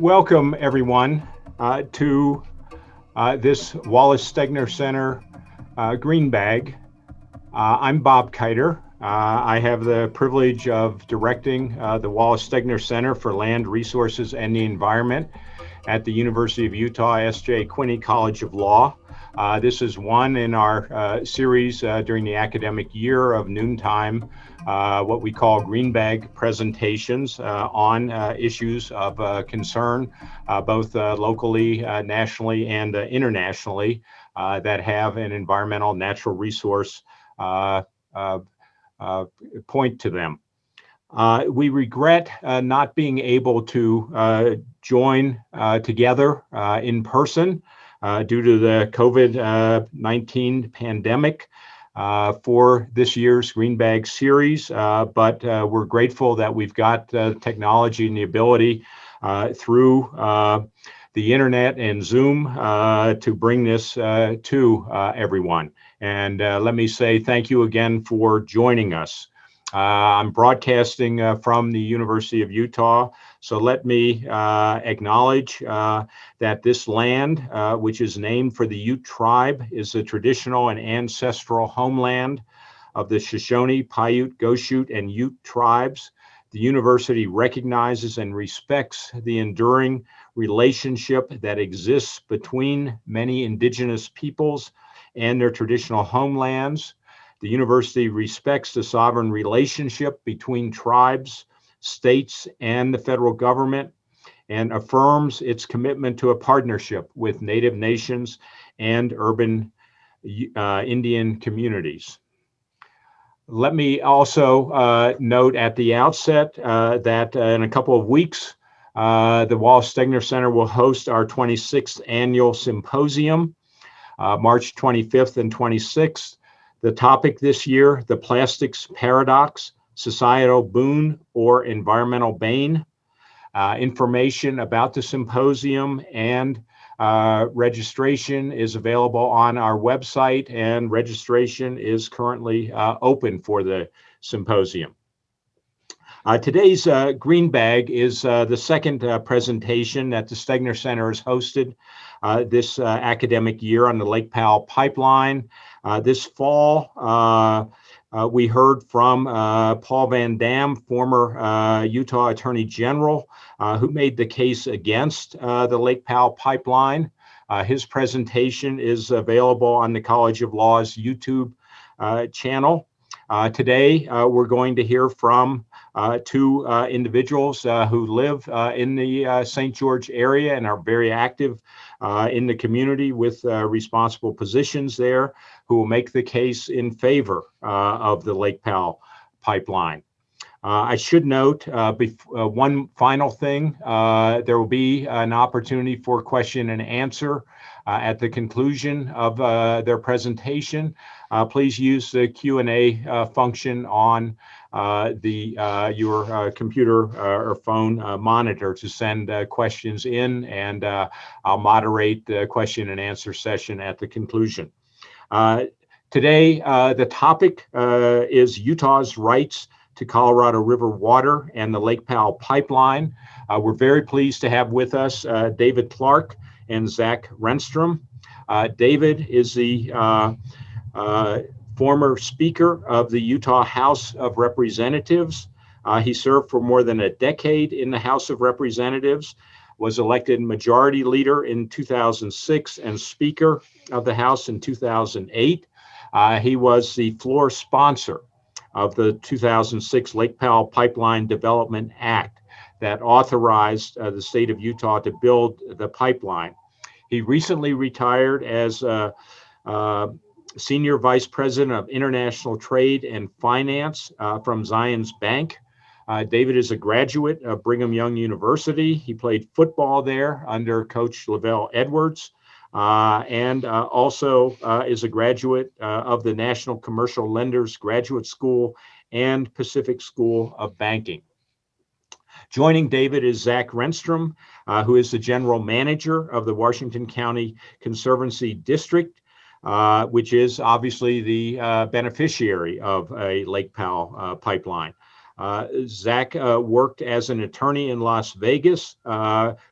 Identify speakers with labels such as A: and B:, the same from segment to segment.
A: welcome everyone to this Wallace Stegner Center Green Bag. I'm Bob Kiter. I have the privilege of directing the Wallace Stegner Center for Land Resources and the Environment at the University of Utah S.J. Quinney College of Law. This is one in our series during the academic year of noontime, what we call green bag presentations on issues of concern, both locally, nationally, and internationally that have an environmental natural resource point to them. We regret not being able to join together in person due to the COVID-19 pandemic for this year's Green Bag series, but we're grateful that we've got technology and the ability through the internet and Zoom to bring this to everyone. And let me say thank you again for joining us. I'm broadcasting from the University of Utah, so let me acknowledge that this land, which is named for the Ute tribe, is the traditional and ancestral homeland of the Shoshone, Paiute, Goshute, and Ute tribes. The university recognizes and respects the enduring relationship that exists between many indigenous peoples and their traditional homelands. The university respects the sovereign relationship between tribes, states, and the federal government, and affirms its commitment to a partnership with Native nations and urban Indian communities. Let me also note at the outset that in a couple of weeks, the Wallace Stegner Center will host our 26th annual symposium, March 25th and 26th. The topic this year, the plastics paradox, societal boon or environmental bane. Information about the symposium and registration is available on our website, and registration is currently open for the symposium. Today's Green Bag is the second presentation that the Stegner Center has hosted this academic year on the Lake Powell Pipeline. This fall, we heard from Paul Van Dam, former Utah Attorney General, who made the case against the Lake Powell Pipeline. His presentation is available on the College of Law's YouTube channel. Today, we're going to hear from two individuals who live in the St. George area and are very active in the community with responsible positions there, who will make the case in favor of the Lake Powell Pipeline. I should note one final thing. There will be an opportunity for question and answer at the conclusion of their presentation. Please use the Q&A function on your computer or phone monitor to send questions in, and I'll moderate the question and answer session at the conclusion. Today, the topic is Utah's rights to Colorado River water and the Lake Powell Pipeline. We're very pleased to have with us David Clark and Zach Renstrom. David is the former Speaker of the Utah House of Representatives. He served for more than a decade in the House of Representatives, was elected Majority Leader in 2006 and Speaker of the House in 2008. He was the floor sponsor of the 2006 Lake Powell Pipeline Development Act that authorized the state of Utah to build the pipeline. He recently retired as Senior Vice President of International Trade and Finance from Zions Bank. David is a graduate of Brigham Young University. He played football there under Coach Lavelle Edwards, and also is a graduate of the National Commercial Lenders Graduate School and Pacific School of Banking. Joining David is Zach Renstrom, who is the General Manager of the Washington County Conservancy District, which is obviously the beneficiary of a Lake Powell pipeline. Zach worked as an attorney in Las Vegas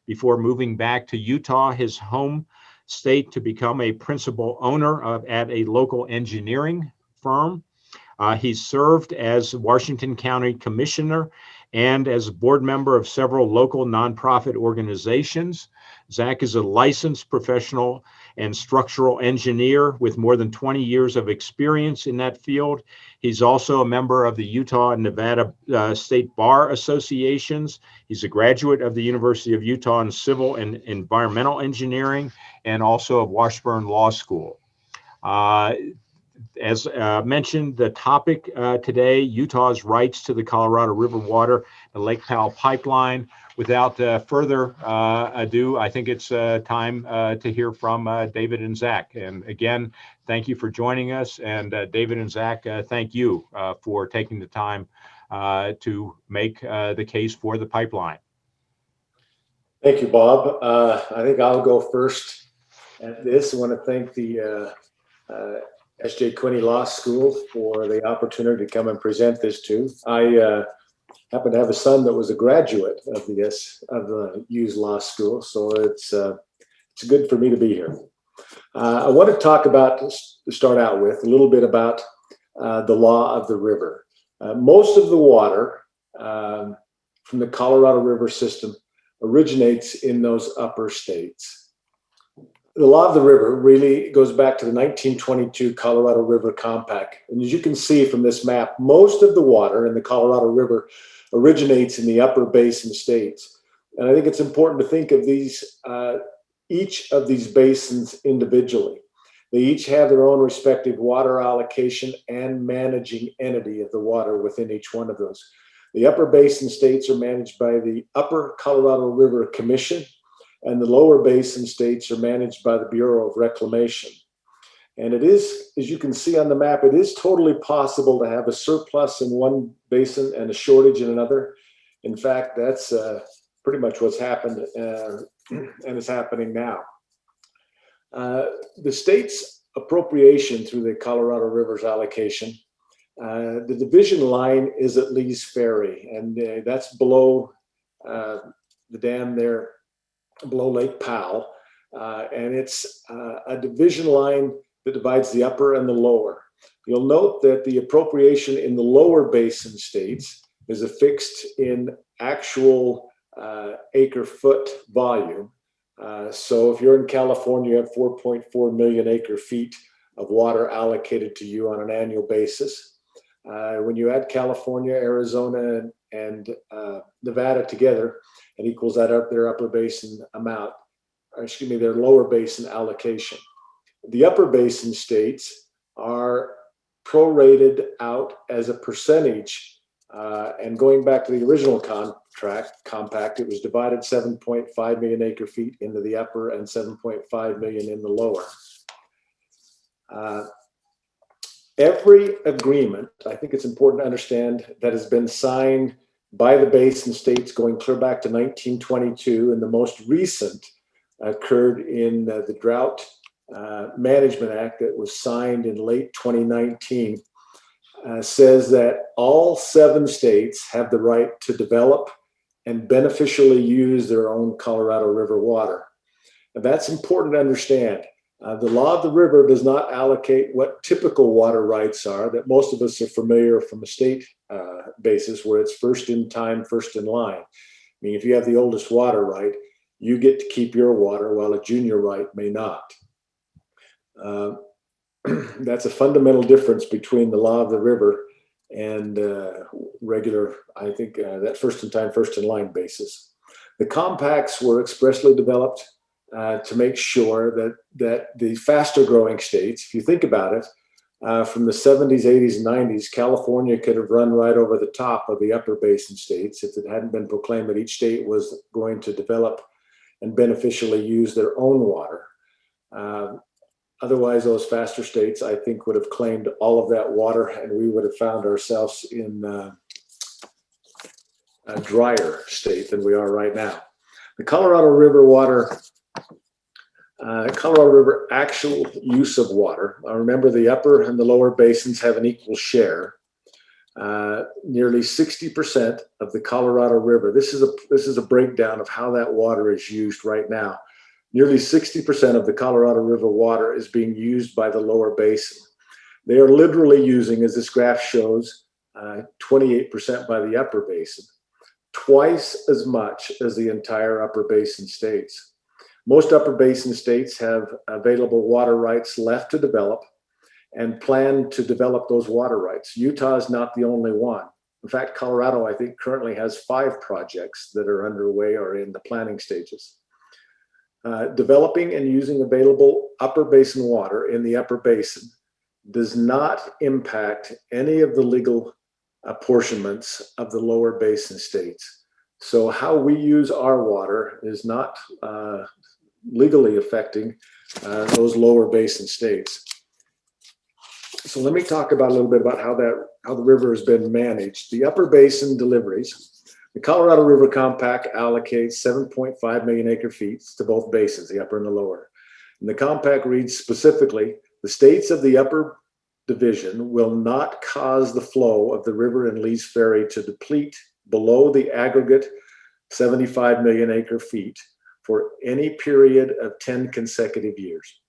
A: before moving back to Utah, his home state, to become a principal owner at a local engineering firm. He served as Washington County Commissioner and as a board member of several local nonprofit organizations. Zach is a licensed professional and structural engineer with more than 20 years of experience in that field. He's also a member of the Utah and Nevada State Bar Associations. He's a graduate of the University of Utah in Civil and Environmental Engineering and also of Washburn Law School. As mentioned, the topic today, Utah's rights to the Colorado River water, the Lake Powell Pipeline. Without further ado, I think it's time to hear from David and Zach. And again, thank you for joining us. And David and Zach, thank you for taking the time to make the case for the pipeline.
B: Thank you, Bob. I think I'll go first at this. I want to thank the S.J. Quinney Law School for the opportunity to come and present this to. I happen to have a son that was a graduate of the U's Law School, so it's good for me to be here. I want to talk about, to start out with, a little bit about the law of the river. Most of the water from the Colorado River system originates in those upper states. The law of the river really goes back to the 1922 Colorado River Compact. And as you can see from this map, most of the water in the Colorado River originates in the upper basin states. And I think it's important to think of these, each of these basins individually. They each have their own respective water allocation and managing entity of the water within each one of those. The upper basin states are managed by the Upper Colorado River Commission, and the lower basin states are managed by the Bureau of Reclamation. And it is, as you can see on the map, it is totally possible to have a surplus in one basin and a shortage in another. In fact, that's pretty much what's happened and is happening now. The state's appropriation through the Colorado River's allocation, the division line is at Lee's Ferry, and that's below the dam there, below Lake Powell, and it's a division line that divides the upper and the lower. You'll note that the appropriation in the lower basin states is affixed in actual acre foot volume. So if you're in California, you have 4.4 million acre feet of water allocated to you on an annual basis. When you add California, Arizona, and Nevada together, it equals that up their upper basin amount, excuse me, their lower basin allocation. The upper basin states are prorated out as a percentage, and going back to the original compact, it was divided 7.5 million acre feet into the upper and 7.5 million in the lower. Every agreement, I think it's important to understand, that has been signed by the basin states going clear back to 1922, and the most recent occurred in the Drought Management Act that was signed in late 2019, says that all 7 states have the right to develop and beneficially use their own Colorado River water. And that's important to understand. The law of the river does not allocate what typical water rights are that most of us are familiar from a state basis, where it's first in time, first in line. I mean, if you have the oldest water right, you get to keep your water, while a junior right may not. That's a fundamental difference between the law of the river and regular, I think, that first in time, first in line basis. The compacts were expressly developed to make sure that the faster growing states, if you think about it, from the 70s, 80s, and 90s, California could have run right over the top of the upper basin states if it hadn't been proclaimed that each state was going to develop and beneficially use their own water. Otherwise, those faster states, I think, would have claimed all of that water, and we would have found ourselves in a drier state than we are right now. The Colorado River water, Colorado River actual use of water. Remember, the upper and the lower basins have an equal share. nearly 60% of the Colorado River. This is a breakdown of how that water is used right now. Nearly 60% of the Colorado River water is being used by the lower basin. They are literally using, as this graph shows, 28% by the upper basin, twice as much as the entire upper basin states. Most upper basin states have available water rights left to develop and plan to develop those water rights. Utah is not the only one. In fact, Colorado, I think, currently has 5 projects that are underway or in the planning stages. Developing and using available upper basin water in the upper basin does not impact any of the legal apportionments of the lower basin states. So how we use our water is not legally affecting those lower basin states. So let me talk about a little bit about how the river has been managed. The upper basin deliveries. The Colorado River Compact allocates 7.5 million acre feet to both basins, the upper and the lower. And the compact reads specifically, the states of the upper division will not cause the flow of the river in Lee's Ferry to deplete below the aggregate 75 million acre feet for any period of 10 consecutive years.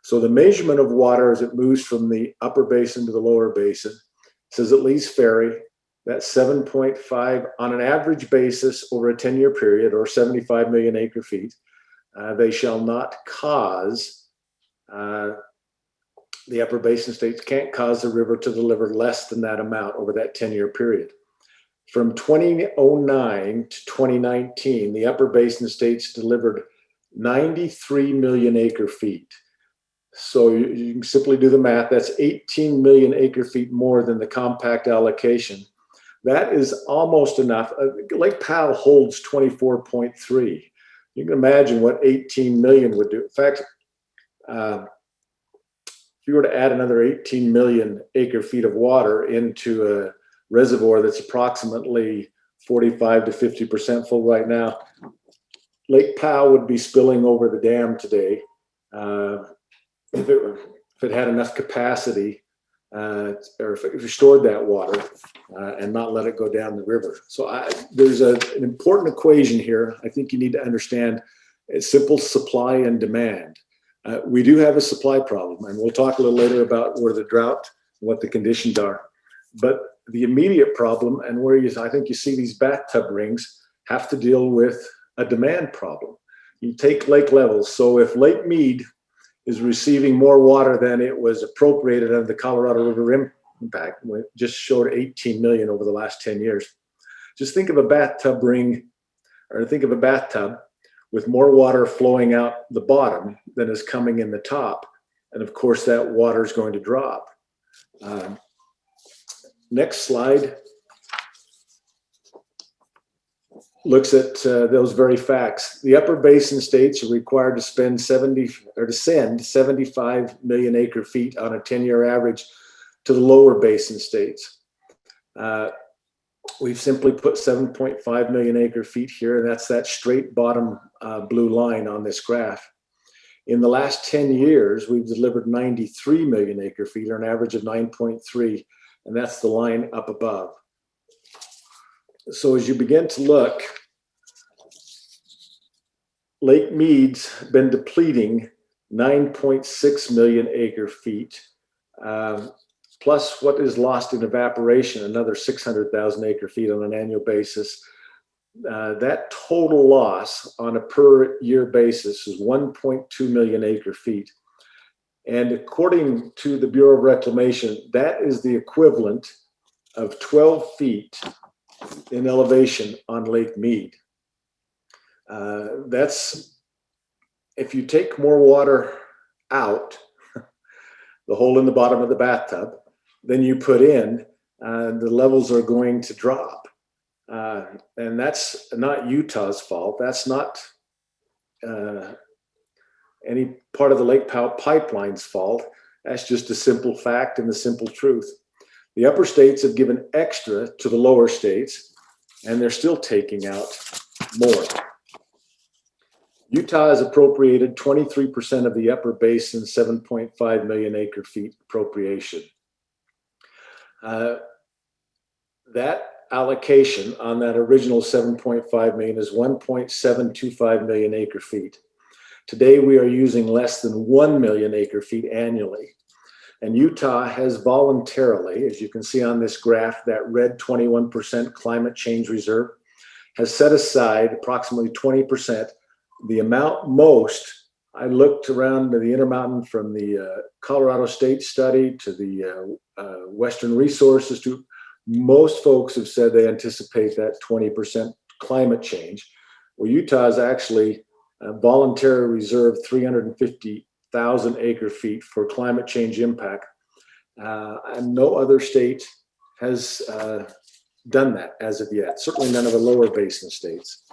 B: So the measurement of water as it moves from the upper basin to the lower basin says at Lee's Ferry, that's 7.5 on an average basis over a 10-year period, or 75 million acre feet. They shall not cause, the upper basin states can't cause the river to deliver less than that amount over that 10-year period. From 2009 to 2019, the upper basin states delivered 93 million acre feet. So you can simply do the math. That's 18 million acre feet more than the compact allocation. That is almost enough. Lake Powell holds 24.3. You can imagine what 18 million would do. In fact, if you were to add another 18 million acre feet of water into a reservoir that's approximately 45 to 50% full right now, Lake Powell would be spilling over the dam today if it had enough capacity, or if it stored that water and not let it go down the river. So there's an important equation here. I think you need to understand it's simple supply and demand. We do have a supply problem, and we'll talk a little later about where the drought, what the conditions are. But the immediate problem, and where I think you see these bathtub rings, have to deal with a demand problem. You take lake levels. So if Lake Mead is receiving more water than it was appropriated under the Colorado River impact, we just showed 18 million over the last 10 years. Just think of a bathtub ring, or think of a bathtub with more water flowing out the bottom than is coming in the top. And of course, that water is going to drop. Next slide looks at those very facts. The upper basin states are required to send 75 million acre feet on a 10-year average to the lower basin states. We've simply put 7.5 million acre feet here, and that's that straight bottom blue line on this graph. In the last 10 years, we've delivered 93 million acre feet, or an average of 9.3, and that's the line up above. So as you begin to look, Lake Mead's been depleting 9.6 million acre feet, plus what is lost in evaporation, another 600,000 acre feet on an annual basis. That total loss on a per year basis is 1.2 million acre feet. And according to the Bureau of Reclamation, that is the equivalent of 12 feet in elevation on Lake Mead. That's, if you take more water out, the hole in the bottom of the bathtub, than you put in, the levels are going to drop. And that's not Utah's fault. That's not any part of the Lake Powell Pipeline's fault. That's just a simple fact and the simple truth. The upper states have given extra to the lower states, and they're still taking out more. Utah has appropriated 23% of the upper basin, 7.5 million acre feet appropriation. that allocation on that original 7.5 million is 1.725 million acre feet. Today, we are using less than 1 million acre feet annually. And Utah has voluntarily, as you can see on this graph, that red 21% climate change reserve has set aside approximately 20%. The amount most, I looked around the Intermountain from the Colorado State study to the Western Resources to most folks have said they anticipate that 20% climate change. Well, Utah has actually voluntarily reserved 350,000 acre feet for climate change impact. And no other state has done that as of yet, certainly none of the lower basin states.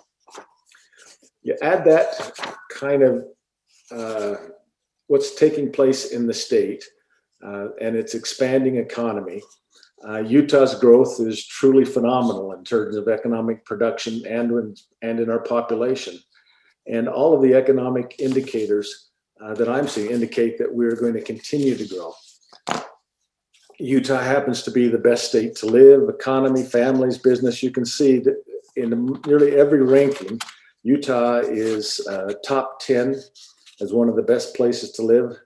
B: You add that kind of what's taking place in the state and its expanding economy. Utah's growth is truly phenomenal in terms of economic production and in our population. And all of the economic indicators that I'm seeing indicate that we're going to continue to grow. Utah happens to be the best state to live, economy, families, business. You can see that in nearly every ranking, Utah is top 10 as one of the best places to live.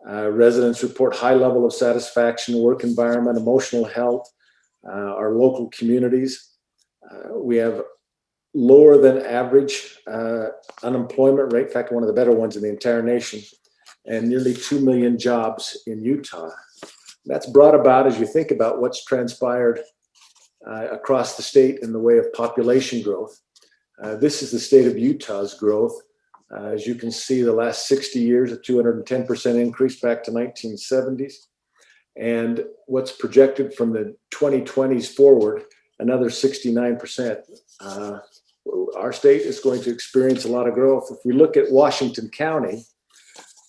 B: Residents report high level of satisfaction, work environment, emotional health, our local communities. We have lower than average unemployment rate, in fact, one of the better ones in the entire nation, and nearly 2 million jobs in Utah. That's brought about as you think about what's transpired across the state in the way of population growth. This is the state of Utah's growth. As you can see, the last 60 years, a 210% increase back to 1970s. And what's projected from the 2020s forward, another 69%. Our state is going to experience a lot of growth. If we look at Washington County,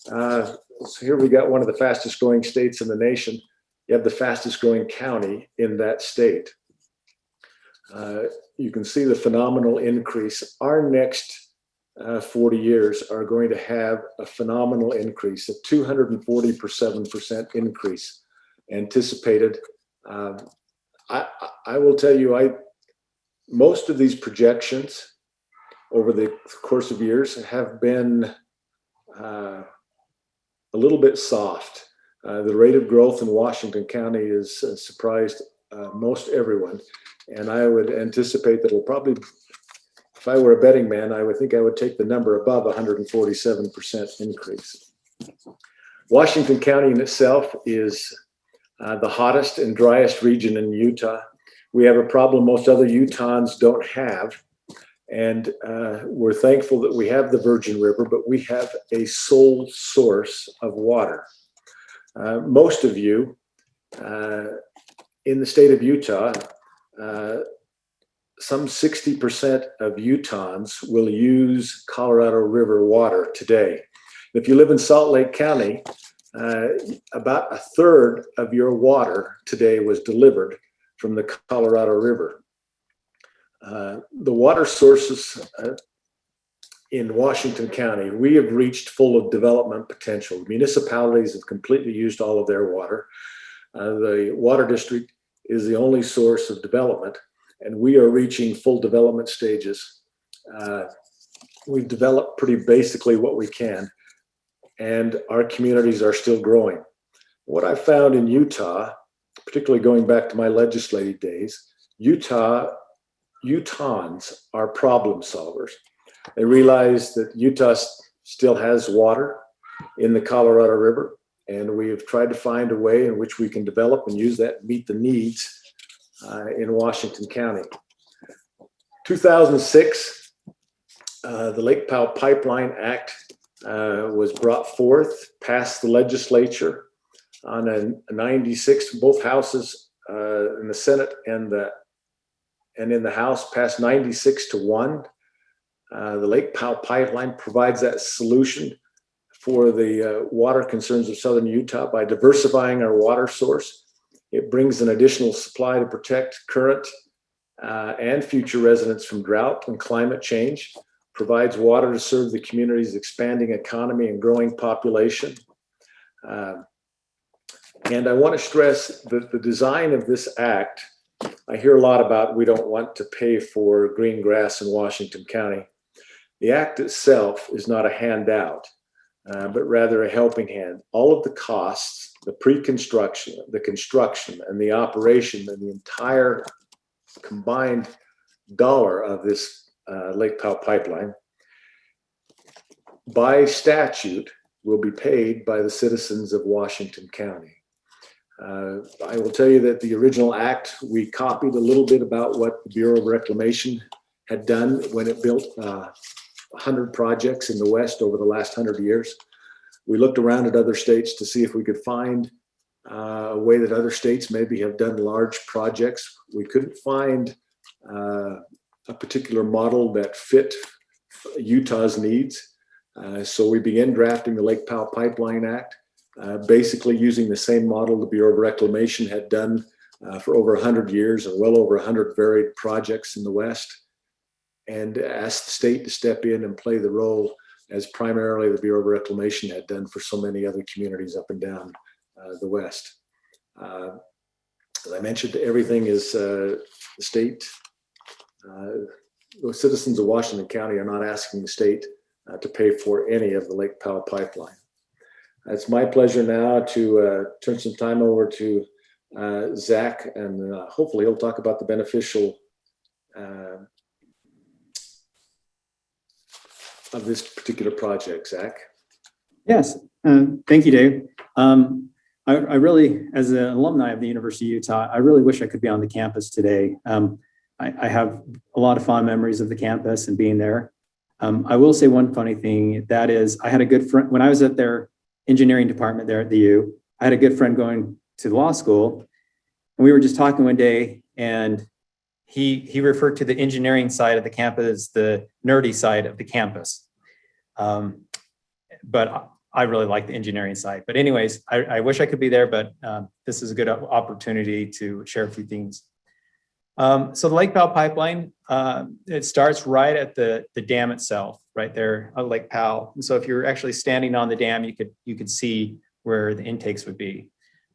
B: so here we got one of the fastest growing states in the nation. You have the fastest growing county in that state. You can see the phenomenal increase. Our next 40 years are going to have a phenomenal increase, a 247% increase anticipated. I will tell you, most of these projections over the course of years have been a little bit soft. The rate of growth in Washington County is surprised most everyone. And I would anticipate that it'll probably, if I were a betting man, I would think I would take the number above 147% increase. Washington County in itself is the hottest and driest region in Utah. We have a problem most other Utahns don't have. And we're thankful that we have the Virgin River, but we have a sole source of water. Most of you in the state of Utah, some 60% of Utahns will use Colorado River water today. If you live in Salt Lake County, about a third of your water today was delivered from the Colorado River. The water sources in Washington County, we have reached full of development potential. Municipalities have completely used all of their water. The water district is the only source of development, and we are reaching full development stages. We've developed pretty basically what we can, and our communities are still growing. What I found in Utah, particularly going back to my legislative days, Utahns are problem solvers. They realize that Utah still has water in the Colorado River, and we have tried to find a way in which we can develop and use that to meet the needs in Washington County. 2006, the Lake Powell Pipeline Act was brought forth, passed the legislature on a 96, both houses in the Senate and in the House passed 96-1. The Lake Powell Pipeline provides that solution for the water concerns of southern Utah by diversifying our water source. It brings an additional supply to protect current and future residents from drought and climate change, provides water to serve the community's expanding economy and growing population. And I want to stress that the design of this act I hear a lot about we don't want to pay for green grass in Washington County. The act itself is not a handout, but rather a helping hand. All of the costs, the pre-construction, the construction, and the operation, and the entire combined dollar of this Lake Powell Pipeline, by statute, will be paid by the citizens of Washington County. I will tell you that the original act, we copied a little bit about what the Bureau of Reclamation had done when it built 100 projects in the West over the last 100 years. We looked around at other states to see if we could find a way that other states maybe have done large projects. We couldn't find a particular model that fit Utah's needs. So we began drafting the Lake Powell Pipeline Act, basically using the same model the Bureau of Reclamation had done for over 100 years and well over 100 varied projects in the West, and asked the state to step in and play the role as primarily the Bureau of Reclamation had done for so many other communities up and down the West. As I mentioned, everything is the state. The citizens of Washington County are not asking the state to pay for any of the Lake Powell Pipeline. It's my pleasure now to turn some time over to Zach, and hopefully he'll talk about the beneficial of this particular project. Zach?
C: Yes, thank you, Dave. I really, as an alumni of the University of Utah, I really wish I could be on the campus today. I have a lot of fond memories of the campus and being there. I will say one funny thing, that is, I had a good friend, when I was at their engineering department there at the U, I had a good friend going to law school, and we were just talking one day, and he referred to the engineering side of the campus as the nerdy side of the campus. But I really like the engineering side. But anyways, I wish I could be there, but this is a good opportunity to share a few things. So the Lake Powell Pipeline, it starts right at the dam itself, right there at Lake Powell. And so if you're actually standing on the dam, you could see where the intakes would be.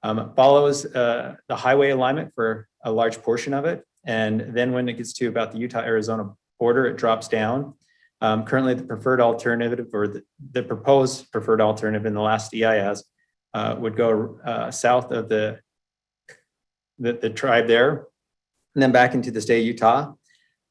C: It follows the highway alignment for a large portion of it. And then when it gets to about the Utah-Arizona border, it drops down. Currently, the preferred alternative, or the proposed preferred alternative in the last EIS, would go south of the tribe there, and then back into the state of Utah.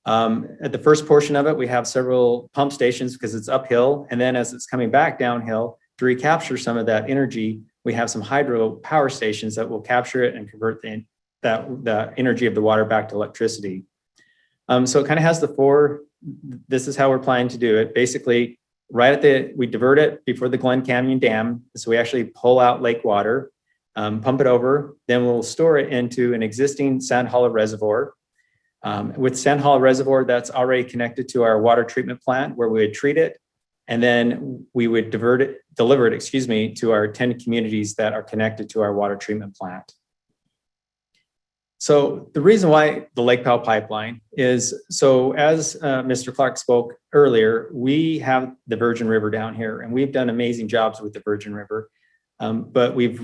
C: At the first portion of it, we have several pump stations because it's uphill. And then as it's coming back downhill, to recapture some of that energy, we have some hydro power stations that will capture it and convert the energy of the water back to electricity. So it kind of has the four, this is how we're planning to do it. Basically, we divert it before the Glen Canyon Dam. So we actually pull out lake water, pump it over, then we'll store it into an existing Sand Hollow reservoir. With Sand Hollow reservoir, that's already connected to our water treatment plant where we would treat it. And then we would deliver it, to our 10 communities that are connected to our water treatment plant. So the reason why the Lake Powell Pipeline is, so as Mr. Clark spoke earlier, we have the Virgin River down here, and we've done amazing jobs with the Virgin River. But we're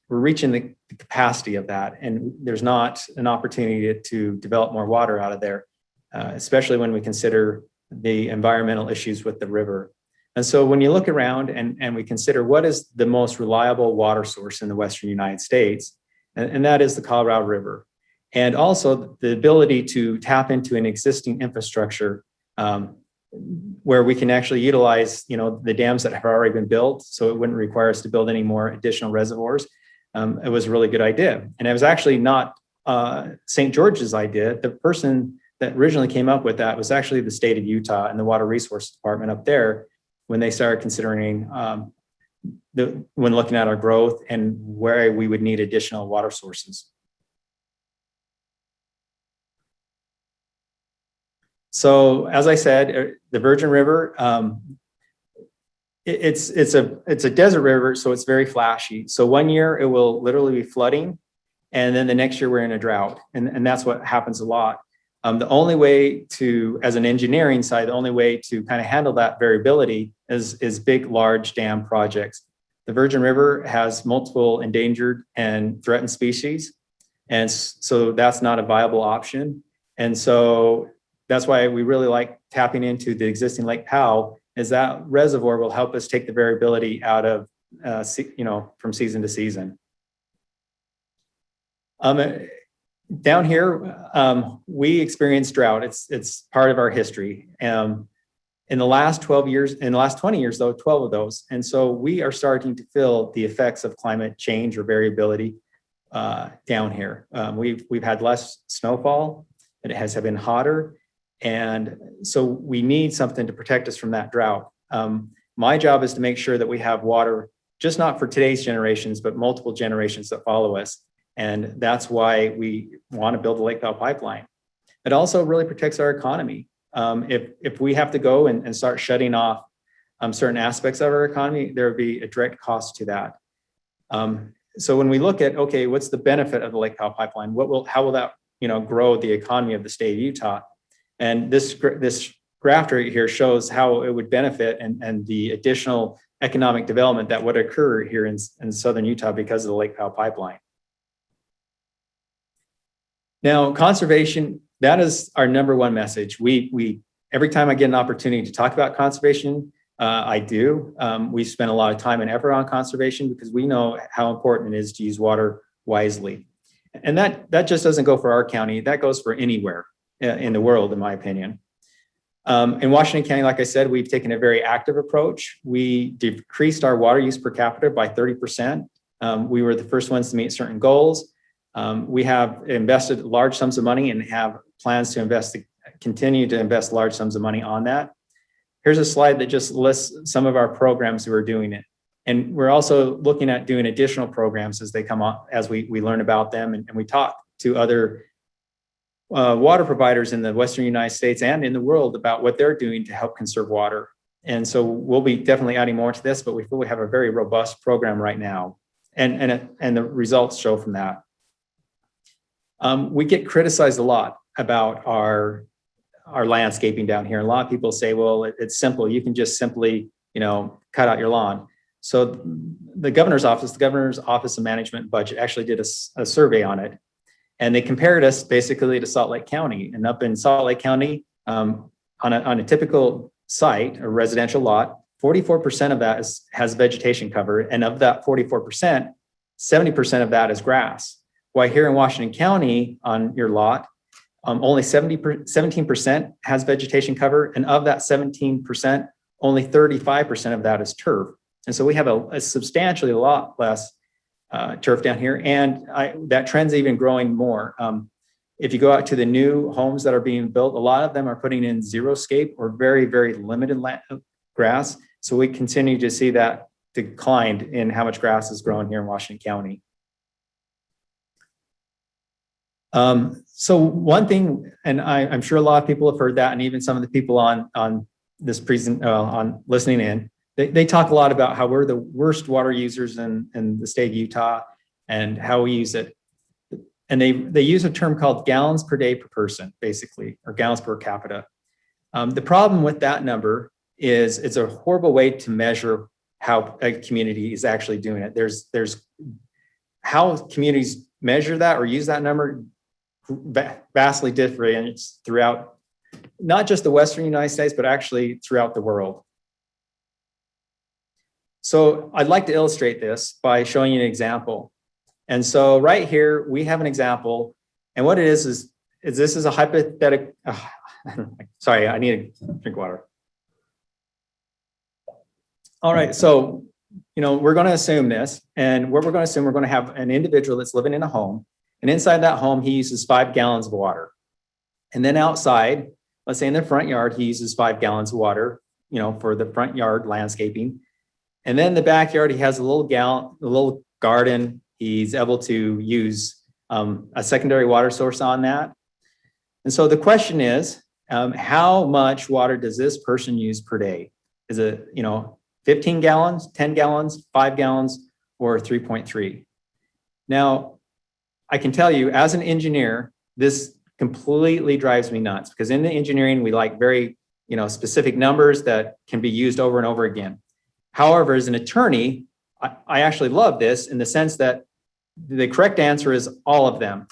C: reaching the capacity of that, and there's not an opportunity to develop more water out of there, especially when we consider the environmental issues with the river. And so when you look around and we consider what is the most reliable water source in the Western United States, and that is the Colorado River. And also the ability to tap into an existing infrastructure where we can actually utilize, the dams that have already been built, so it wouldn't require us to build any more additional reservoirs. It was a really good idea. And it was actually not St. George's idea. The person that originally came up with that was actually the state of Utah and the Water Resources Department up there when they started considering, when looking at our growth and where we would need additional water sources. So as I said, the Virgin River, it's a desert river, so it's very flashy. So one year it will literally be flooding, and then the next year we're in a drought, and that's what happens a lot. The only way to, as an engineering side, the only way to kind of handle that variability is big, large dam projects. The Virgin River has multiple endangered and threatened species. And so that's not a viable option. And so that's why we really like tapping into the existing Lake Powell, is that reservoir will help us take the variability out of, from season to season. Down here, we experience drought. It's part of our history. In the last 12 years, in the last 20 years, though, 12 of those. And so we are starting to feel the effects of climate change or variability down here. We've had less snowfall, and it has been hotter. And so we need something to protect us from that drought. My job is to make sure that we have water, just not for today's generations, but multiple generations that follow us. And that's why we want to build the Lake Powell Pipeline. It also really protects our economy. If we have to go and start shutting off certain aspects of our economy, there would be a direct cost to that. So when we look at, okay, what's the benefit of the Lake Powell Pipeline? How will that grow the economy of the state of Utah? And this graph right here shows how it would benefit and the additional economic development that would occur here in southern Utah because of the Lake Powell Pipeline. Now, conservation, that is our number one message. We every time I get an opportunity to talk about conservation, I do. We spend a lot of time and effort on conservation because we know how important it is to use water wisely. And that just doesn't go for our county. That goes for anywhere in the world, in my opinion. In Washington County, like I said, we've taken a very active approach. We decreased our water use per capita by 30%. We were the first ones to meet certain goals. We have invested large sums of money and have plans to continue to invest large sums of money on that. Here's a slide that just lists some of our programs who are doing it. And we're also looking at doing additional programs as they come up, as we learn about them and we talk to other water providers in the Western United States and in the world about what they're doing to help conserve water. And so we'll be definitely adding more to this, but we feel we have a very robust program right now. And the results show from that. We get criticized a lot about our landscaping down here. A lot of people say, well, it's simple. You can just simply, cut out your lawn. So the governor's office of management and budget actually did a survey on it. And they compared us basically to Salt Lake County. And up in Salt Lake County, on a typical site, a residential lot, 44% of that has vegetation cover. And of that 44%, 70% of that is grass. While here in Washington County on your lot, only 17% has vegetation cover. And of that 17%, only 35% of that is turf. And so we have a substantially a lot less turf down here. And that trend's even growing more. If you go out to the new homes that are being built, a lot of them are putting in xeriscape or very, very limited grass. So we continue to see that decline in how much grass is growing here in Washington County. So one thing, and I'm sure a lot of people have heard that, and even some of the people on this on listening in, they talk a lot about how we're the worst water users in the state of Utah and how we use it. And they use a term called gallons per day per person, basically, or gallons per capita. The problem with that number is it's a horrible way to measure how a community is actually doing it. There's how communities measure that or use that number vastly different throughout not just the Western United States, but actually throughout the world. So I'd like to illustrate this by showing you an example. And so right here, we have an example. And what it is this is a hypothetical, sorry, I need to drink water. All right, so, we're going to assume this. And what we're going to assume, we're going to have an individual that's living in a home. And inside that home, he uses 5 gallons of water. And then outside, let's say in the front yard, he uses 5 gallons of water, for the front yard landscaping. And then in the backyard, he has a little garden. He's able to use a secondary water source on that. And so the question is, how much water does this person use per day? Is it, 15 gallons, 10 gallons, 5 gallons, or 3.3? Now, I can tell you as an engineer, this completely drives me nuts because in the engineering, we like very, specific numbers that can be used over and over again. However, as an attorney, I actually love this in the sense that The correct answer is all of them.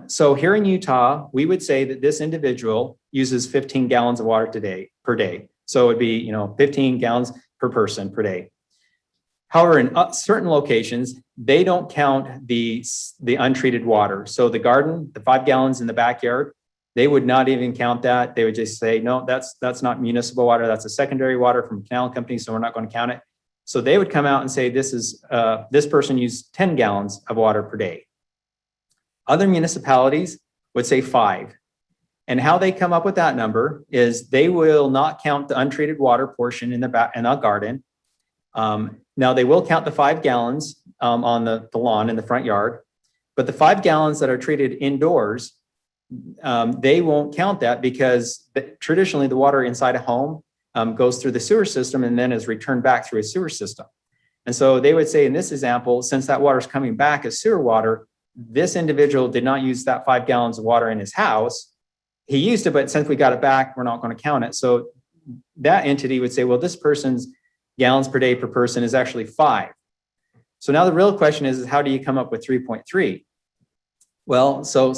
C: So here in Utah, we would say that this individual uses 15 gallons of water per day. So it would be, 15 gallons per person per day. However, in certain locations, they don't count the untreated water. So the garden, the 5 gallons in the backyard, they would not even count that. They would just say, no, that's not municipal water. That's a secondary water from a canal company, so we're not going to count it. So they would come out and say, this person used 10 gallons of water per day. Other municipalities would say 5. And how they come up with that number is they will not count the untreated water portion in the garden. Now they will count the 5 gallons on the lawn in the front yard, but the 5 gallons that are treated indoors, they won't count that because traditionally the water inside a home goes through the sewer system and then is returned back through a sewer system. And so they would say in this example, since that water is coming back as sewer water, this individual did not use that 5 gallons of water in his house. He used it, but since we got it back, we're not going to count it. So that entity would say, well, this person's gallons per day per person is actually 5. So now the real question is how do you come up with 3.3? Well, so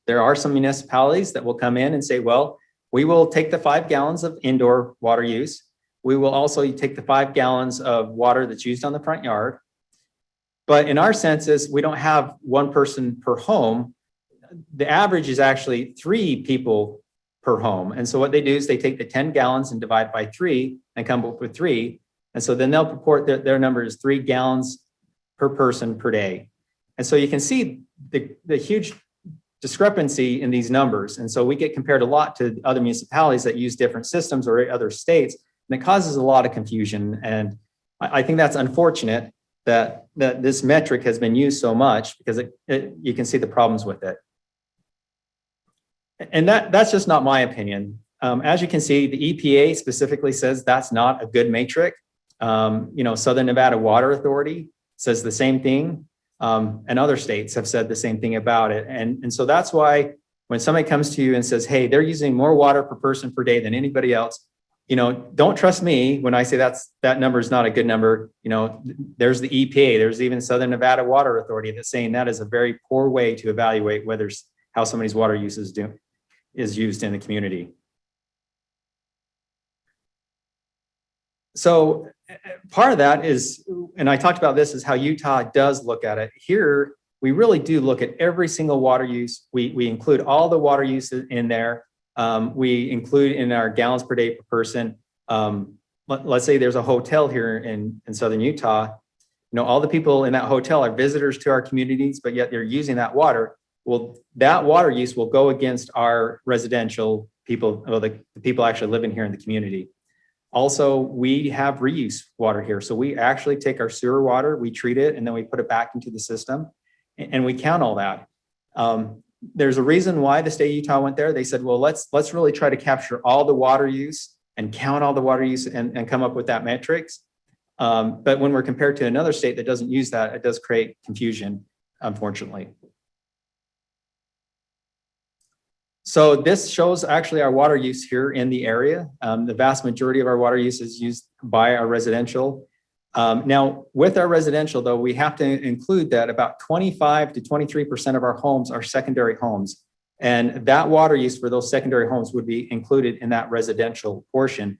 C: there are some municipalities that will come in and say, well, we will take the 5 gallons of indoor water use. We will also take the 5 gallons of water that's used on the front yard. But in our census, we don't have one person per home. The average is actually 3 people per home. And so what they do is they take the 10 gallons and divide by 3 and come up with 3. And so then they'll purport that their number is 3 gallons per person per day. And so you can see the huge discrepancy in these numbers. And so we get compared a lot to other municipalities that use different systems or other states, and it causes a lot of confusion. And I think that's unfortunate that this metric has been used so much because you can see the problems with it. And that's just not my opinion. As you can see, the EPA specifically says that's not a good metric. Southern Nevada Water Authority says the same thing. And other states have said the same thing about it. And so that's why when somebody comes to you and says, hey, they're using more water per person per day than anybody else, don't trust me when I say that number is not a good number. There's the EPA, there's even Southern Nevada Water Authority that's saying that is a very poor way to evaluate how somebody's water use is used in the community. So part of that is, and I talked about this, is how Utah does look at it. Here, we really do look at every single water use. We include all the water use in there. We include in our gallons per day per person. Let's say there's a hotel here in Southern Utah. All the people in that hotel are visitors to our communities, but yet they're using that water. Well, that water use will go against our residential people, or the people actually living here in the community. Also, we have reuse water here. So we actually take our sewer water, we treat it, and then we put it back into the system, and we count all that. There's a reason why the state of Utah went there. They said, well, let's really try to capture all the water use and count all the water use and come up with that metrics. But when we're compared to another state that doesn't use that, it does create confusion, unfortunately. So this shows actually our water use here in the area. The vast majority of our water use is used by our residential. Now, with our residential, though, we have to include that about 25 to 23% of our homes are secondary homes. And that water use for those secondary homes would be included in that residential portion,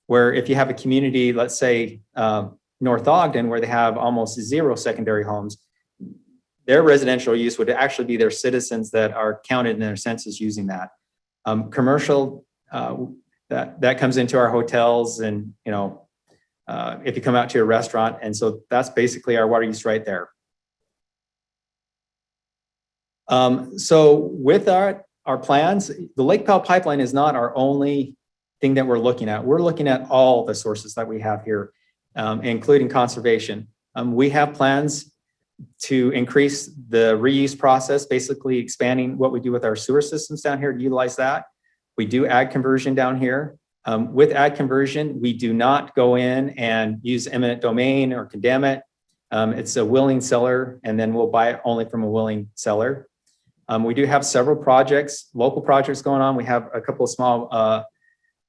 C: where if you have a community, let's say North Ogden, where they have almost 0 secondary homes, their residential use would actually be their citizens that are counted in their census using that. Commercial, that comes into our hotels and, if you come out to a restaurant. And so that's basically our water use right there. So with our plans, the Lake Powell Pipeline is not our only thing that we're looking at. We're looking at all the sources that we have here, including conservation. We have plans to increase the reuse process, basically expanding what we do with our sewer systems down here to utilize that. We do ag conversion down here. With ag conversion, we do not go in and use eminent domain or condemn it. It's a willing seller, and then we'll buy it only from a willing seller. We do have several projects, local projects going on. We have a couple of small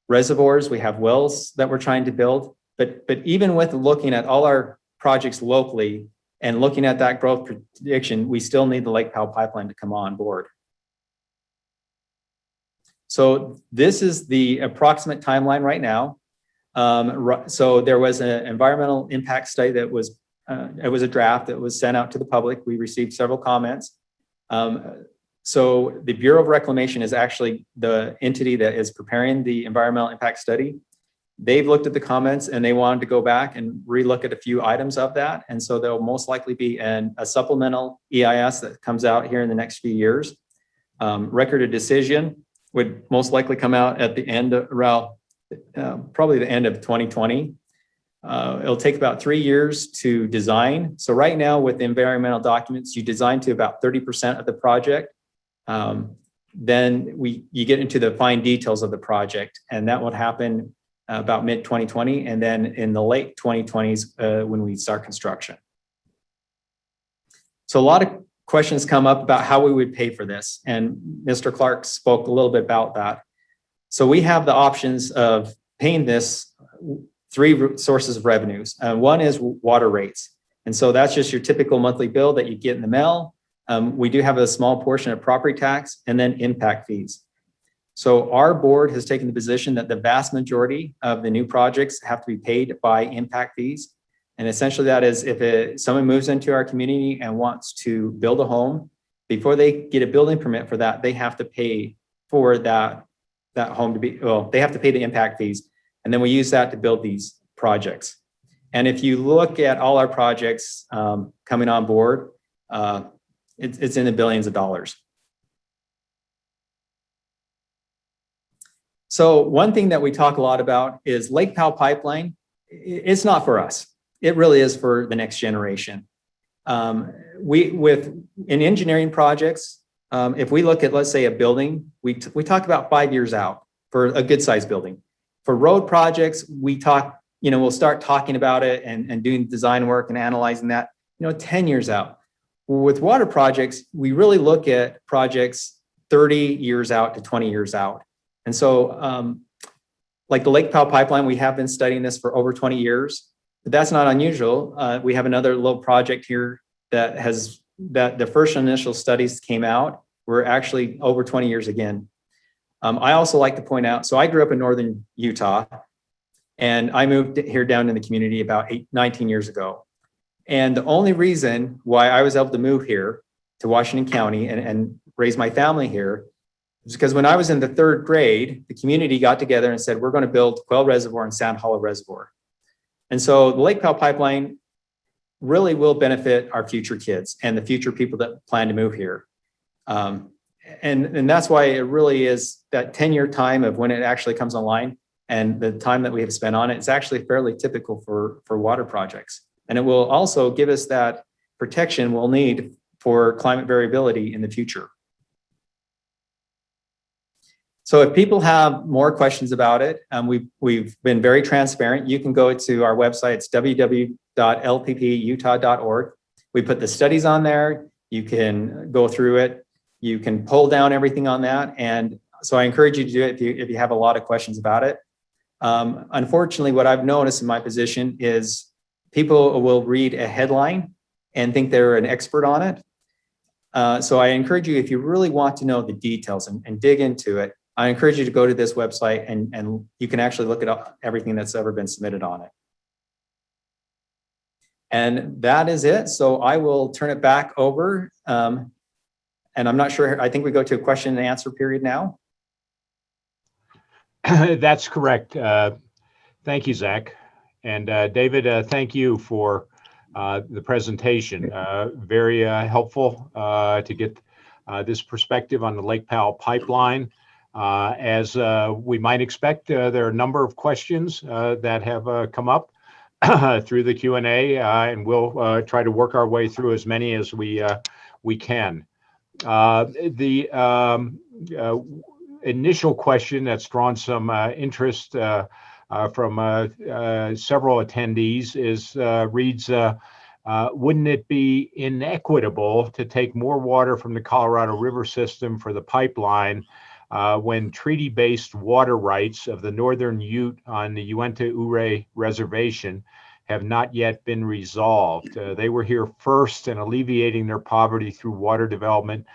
C: reservoirs. We have wells that we're trying to build. But even with looking at all our projects locally, And looking at that growth prediction, we still need the Lake Powell Pipeline to come on board. So this is the approximate timeline right now. So there was an environmental impact study that was, it was a draft that was sent out to the public. We received several comments. So the Bureau of Reclamation is actually the entity that is preparing the environmental impact study. They've looked at the comments and they wanted to go back and relook at a few items of that. And so there'll most likely be a supplemental EIS that comes out here in the next few years. Record of decision would most likely come out at the end of around probably the end of 2020. It'll take about 3 years to design. So right now with the environmental documents, you design to about 30% of the project. Then you get into the fine details of the project, and that would happen about mid 2020, and then in the late 2020s when we start construction. So a lot of questions come up about how we would pay for this, and Mr. Clark spoke a little bit about that. So we have the options of paying this 3 sources of revenues. One is water rates, and so that's just your typical monthly bill that you get in the mail. We do have a small portion of property tax and then impact fees. So our board has taken the position that the vast majority of the new projects have to be paid by impact fees. And essentially that is if someone moves into our community and wants to build a home, before they get a building permit for that, they have to pay for that home to be, well, they have to pay the impact fees. And then we use that to build these projects. And if you look at all our projects coming on board, it's in the billions of dollars. So one thing that we talk a lot about is Lake Powell Pipeline. It's not for us. It really is for the next generation. In engineering projects, if we look at, let's say, a building, we talk about 5 years out for a good sized building. For road projects, we talk, we'll start talking about it and doing design work and analyzing that, 10 years out. With water projects, we really look at projects 30 years out to 20 years out. And so like the Lake Powell Pipeline, we have been studying this for over 20 years, but that's not unusual. We have another little project here that the first initial studies came out were actually over 20 years again. I also like to point out, so I grew up in northern Utah and I moved here down in the community about 19 years ago. And the only reason why I was able to move here to Washington County and raise my family here is because when I was in the 3rd grade, the community got together and said, we're going to build Quail Reservoir and Sand Hollow Reservoir. And so the Lake Powell Pipeline really will benefit our future kids and the future people that plan to move here. And that's why it really is that 10-year time of when it actually comes online and the time that we have spent on it. It's actually fairly typical for water projects. And it will also give us that protection we'll need for climate variability in the future. So if people have more questions about it, we've been very transparent. You can go to our website. It's www.lpputah.org. We put the studies on there. You can go through it. You can pull down everything on that. And so I encourage you to do it if you have a lot of questions about it. Unfortunately, what I've noticed in my position is people will read a headline and think they're an expert on it. So I encourage you, if you really want to know the details and dig into it, I encourage you to go to this website and you can actually look at everything that's ever been submitted on it. And that is it. So I will turn it back over. And I'm not sure, I think we go to a question and answer period now.
A: That's correct. Thank you, Zach. And David, thank you for the presentation. Very helpful to get this perspective on the Lake Powell Pipeline. As we might expect, there are a number of questions that have come up through the Q&A, and we'll try to work our way through as many as we can. The initial question that's drawn some interest from several attendees reads, wouldn't it be inequitable to take more water from the Colorado River system for the pipeline when treaty-based water rights of the Northern Ute on the Uinta Ouray Reservation have not yet been resolved. They were here first, and alleviating their poverty through water development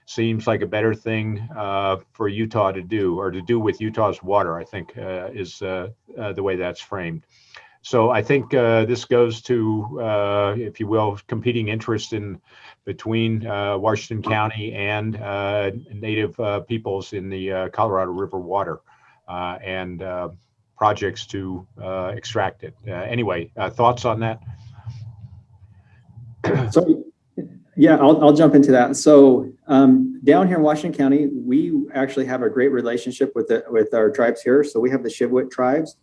A: seems like a better thing for Utah to do, or to do with Utah's water, I think is the way that's framed. So I think this goes to, if you will, competing interest in between Washington County and native peoples in the Colorado River water and projects to extract it. Anyway, thoughts on that?
C: So, yeah, I'll jump into that. So down here in Washington County, we actually have a great relationship with our tribes here. So we have the Shivwit tribes.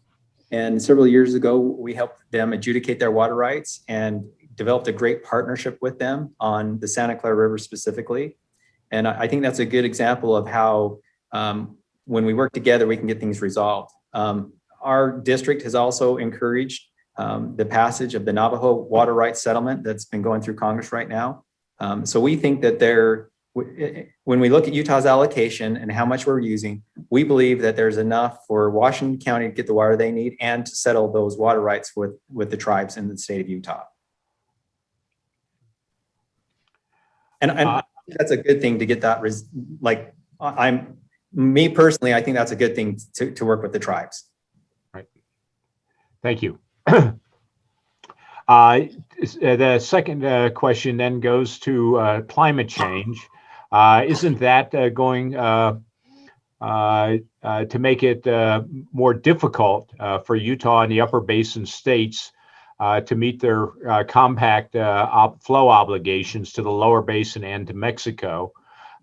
C: And several years ago, we helped them adjudicate their water rights and developed a great partnership with them on the Santa Clara River specifically. And I think that's a good example of how when we work together, we can get things resolved. Our district has also encouraged the passage of the Navajo water rights settlement that's been going through Congress right now. So we think that when we look at Utah's allocation and how much we're using, we believe that there's enough for Washington County to get the water they need and to settle those water rights with the tribes in the state of Utah. And I think that's a good thing to get that. Me personally, I think that's a good thing to work with the tribes.
A: Right. Thank you. The second question then goes to climate change. Isn't that going to make it more difficult for Utah and the upper basin states to meet their compact flow obligations to the lower basin and to Mexico?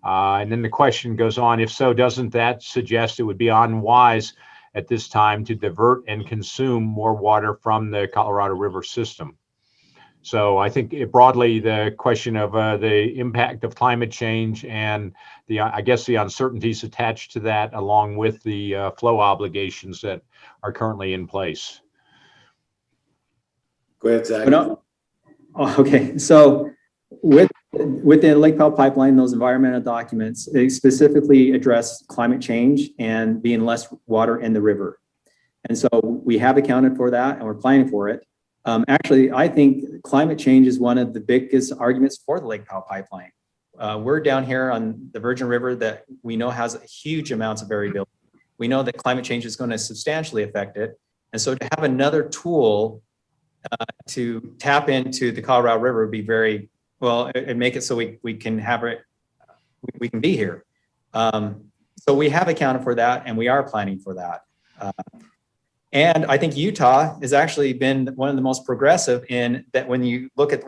A: And then the question goes on, if so, doesn't that suggest it would be unwise at this time to divert and consume more water from the Colorado River system? So I think broadly the question of the impact of climate change and I guess the uncertainties attached to that, along with the flow obligations that are currently in place.
B: Go ahead, Zach.
C: Okay, so with the Lake Powell Pipeline, those environmental documents, they specifically address climate change and being less water in the river. And so we have accounted for that and we're planning for it. Actually, I think climate change is one of the biggest arguments for the Lake Powell Pipeline. We're down here on the Virgin River that we know has huge amounts of variability. We know that climate change is going to substantially affect it. And so to have another tool to tap into the Colorado River would be very, well, and make it so we can have it, we can be here. So we have accounted for that and we are planning for that. And I think Utah has actually been one of the most progressive in that when you look at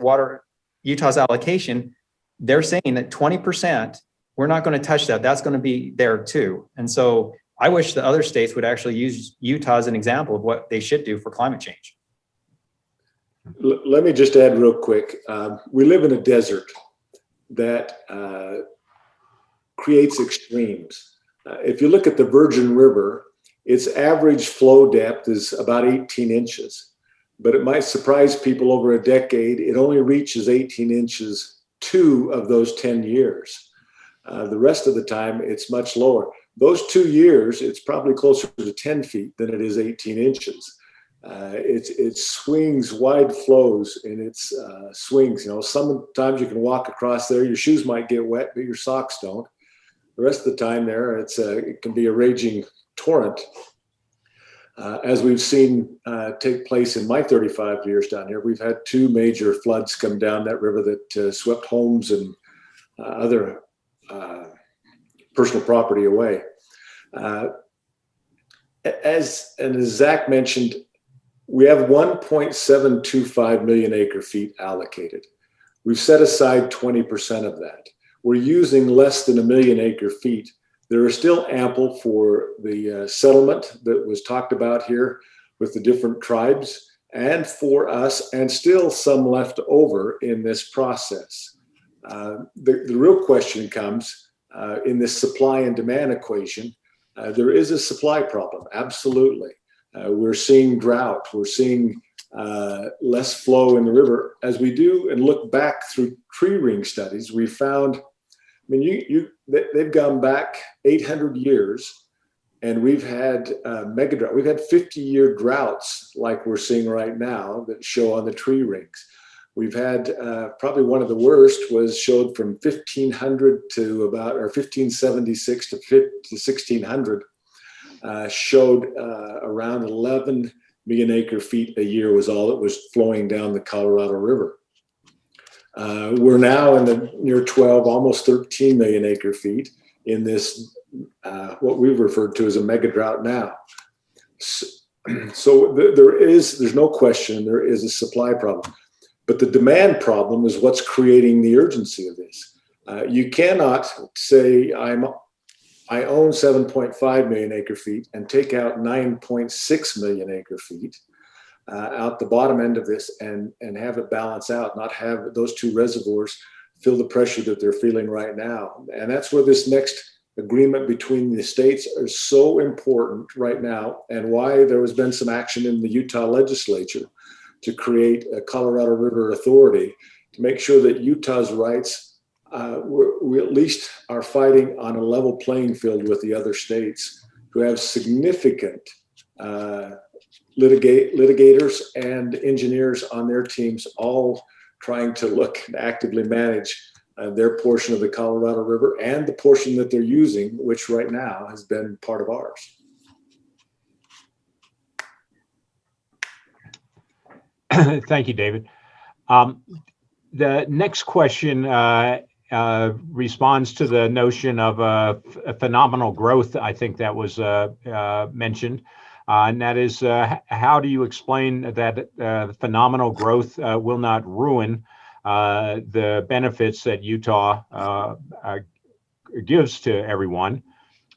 C: Utah's allocation, they're saying that 20%, we're not going to touch that. That's going to be there too. And so I wish the other states would actually use Utah as an example of what they should do for climate change.
B: Let me just add real quick. We live in a desert that creates extremes. If you look at the Virgin River, its average flow depth is about 18 inches, but it might surprise people over a decade. It only reaches 18 inches 2 of those 10 years. The rest of the time, it's much lower. Those 2 years, it's probably closer to 10 feet than it is 18 inches. It swings, wide flows in its swings. You know, sometimes you can walk across there, your shoes might get wet, but your socks don't. The rest of the time there, it can be a raging torrent, as we've seen take place in my 35 years down here. We've had 2 major floods come down that river that swept homes and other personal property away. As Zach mentioned, we have 1.725 million acre feet allocated. We've set aside 20% of that. We're using less than 1 million acre feet. There are still ample for the settlement that was talked about here with the different tribes and for us, and still some left over in this process. The real question comes in this supply and demand equation. There is a supply problem, absolutely. We're seeing drought, we're seeing less flow in the river. As we do and look back through tree ring studies, we found, I mean, they've gone back 800 years, And we've had mega drought. We've had 50-year droughts like we're seeing right now that show on the tree rings. We've had probably one of the worst was showed from 1500 to about, or 1576 to 1600, showed around 11 million acre feet a year was all that was flowing down the Colorado River. We're now in the near 12, almost 13 million acre feet in this, what we've referred to as a mega drought now. So there's no question there is a supply problem, but the demand problem is what's creating the urgency of this. You cannot say I own 7.5 million acre feet and take out 9.6 million acre feet out the bottom end of this and have it balance out, not have those two reservoirs feel the pressure that they're feeling right now. And that's where this next agreement between the states is so important right now, and why there has been some action in the Utah legislature to create a Colorado River Authority to make sure that Utah's rights, we at least are fighting on a level playing field with the other states who have significant litigators and engineers on their teams, all trying to look and actively manage their portion of the Colorado River and the portion that they're using, which right now has been part of ours.
A: Thank you, David. The next question responds to the notion of a phenomenal growth. I think that was mentioned. And that is, how do you explain that phenomenal growth will not ruin the benefits that Utah gives to everyone?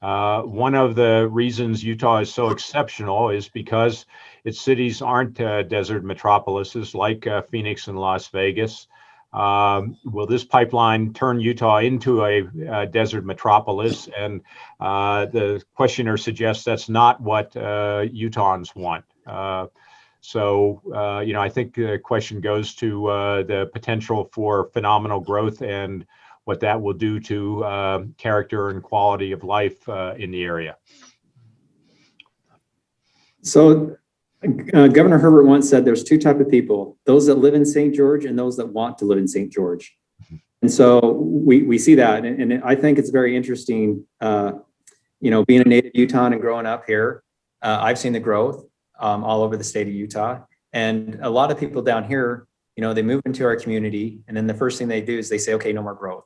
A: One of the reasons Utah is so exceptional is because its cities aren't desert metropolises like Phoenix and Las Vegas. Will this pipeline turn Utah into a desert metropolis? And the questioner suggests that's not what Utahns want. So, I think the question goes to the potential for phenomenal growth and what that will do to character and quality of life in the area.
C: So Governor Herbert once said there's two types of people, those that live in St. George and those that want to live in St. George. And so we see that. And I think it's very interesting, being a native Utahn and growing up here, I've seen the growth all over the state of Utah. And a lot of people down here, they move into our community, and then the first thing they do is they say, okay, no more growth.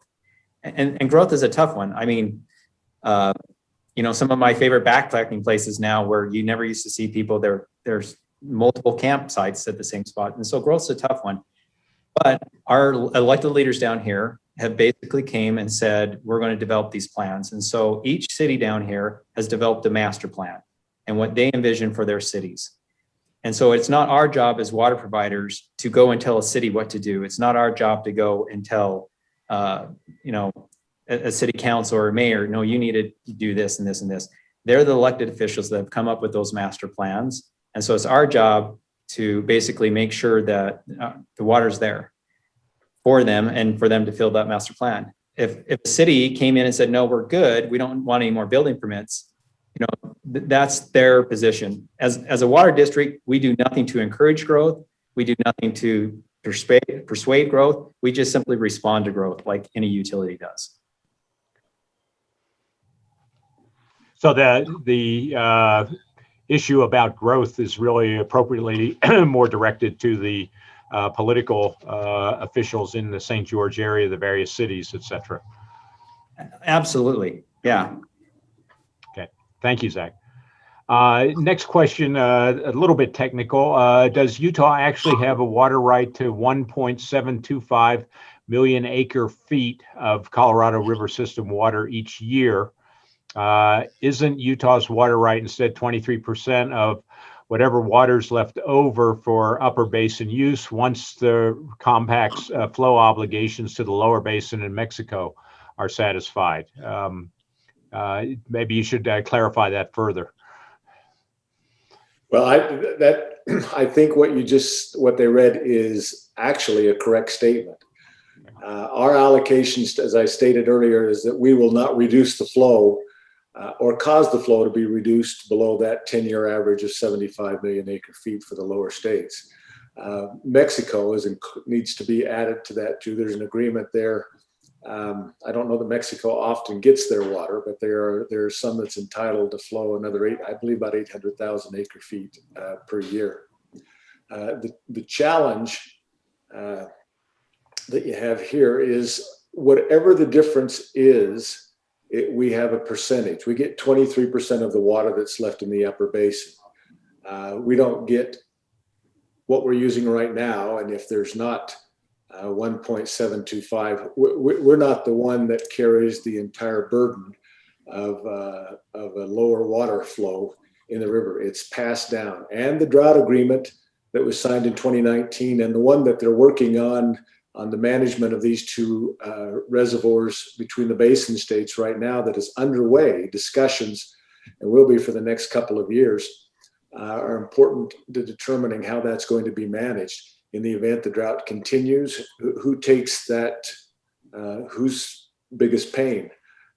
C: And growth is a tough one. I mean, some of my favorite backpacking places now where you never used to see people, there's multiple campsites at the same spot. And so growth's a tough one. But our elected leaders down here have basically came and said, we're going to develop these plans. And so each city down here has developed a master plan and what they envision for their cities. And so it's not our job as water providers to go and tell a city what to do. It's not our job to go and tell, a city council or a mayor, no, you need to do this and this and this. They're the elected officials that have come up with those master plans. And so it's our job to basically make sure that the water's there for them and for them to fill that master plan. If the city came in and said, no, we're good, we don't want any more building permits, that's their position. As a water district, we do nothing to encourage growth. We do nothing to persuade growth. We just simply respond to growth like any utility does.
A: So the issue about growth is really appropriately more directed to the political officials in the St. George area, the various cities, et cetera.
C: Absolutely. Yeah.
A: Okay. Thank you, Zach. Next question, a little bit technical. Does Utah actually have a water right to 1.725 million acre feet of Colorado River system water each year? Isn't Utah's water right instead 23% of whatever water's left over for upper basin use once the compact's flow obligations to the lower basin in Mexico are satisfied? Maybe you should clarify that further.
B: Well, I think what they read is actually a correct statement. Our allocations, as I stated earlier, is that we will not reduce the flow or cause the flow to be reduced below that 10-year average of 75 million acre feet for the lower states. Mexico needs to be added to that too. There's an agreement there. I don't know that Mexico often gets their water, but there's some that's entitled to flow another I believe about 800,000 acre feet per year. The challenge that you have here is whatever the difference is, we have a percentage. We get 23% of the water that's left in the upper basin. We don't get what we're using right now, and if there's not 1.725, we're not the one that carries the entire burden of a lower water flow in the river. It's passed down. And the drought agreement that was signed in 2019 and the one that they're working on the management of these two reservoirs between the basin states right now that is underway, discussions, and will be for the next couple of years, are important to determining how that's going to be managed in the event the drought continues. Who takes that, whose biggest pain?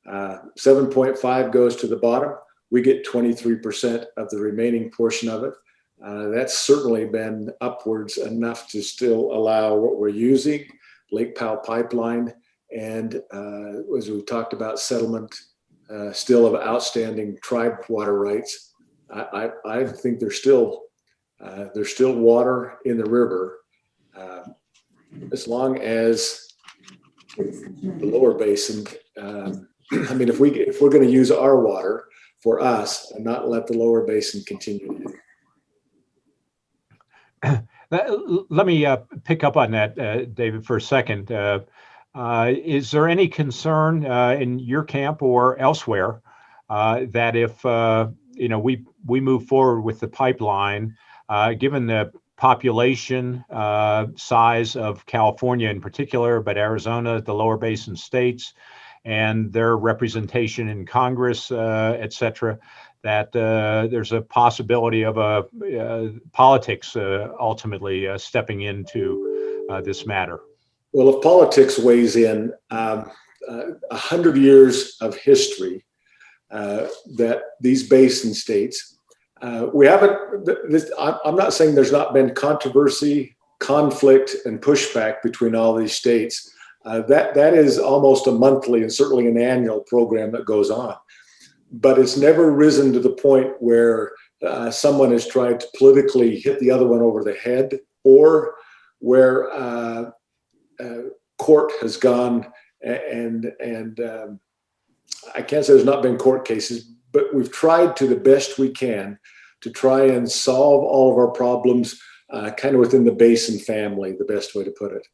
B: 7.5 goes to the bottom. We get 23% of the remaining portion of it. That's certainly been upwards enough to still allow what we're using, Lake Powell Pipeline, and as we talked about, settlement still of outstanding tribe water rights. I think there's still water in the river as long as the lower basin. I mean, if we're going to use our water for us and not let the lower basin continue.
A: Let me pick up on that, David, for a second. Is there any concern in your camp or elsewhere that if we move forward with the pipeline, given the population size of California in particular, but Arizona, the lower basin states, and their representation in Congress, et cetera, that there's a possibility of politics ultimately stepping into this matter?
B: Well, if politics weighs in, 100 years of history that these basin states, we haven't, I'm not saying there's not been controversy, conflict, and pushback between all these states. That is almost a monthly and certainly an annual program that goes on. But it's never risen to the point where someone has tried to politically hit the other one over the head, or where court has gone and I can't say there's not been court cases, but we've tried to the best we can to try and solve all of our problems kind of within the basin family, the best way to put it.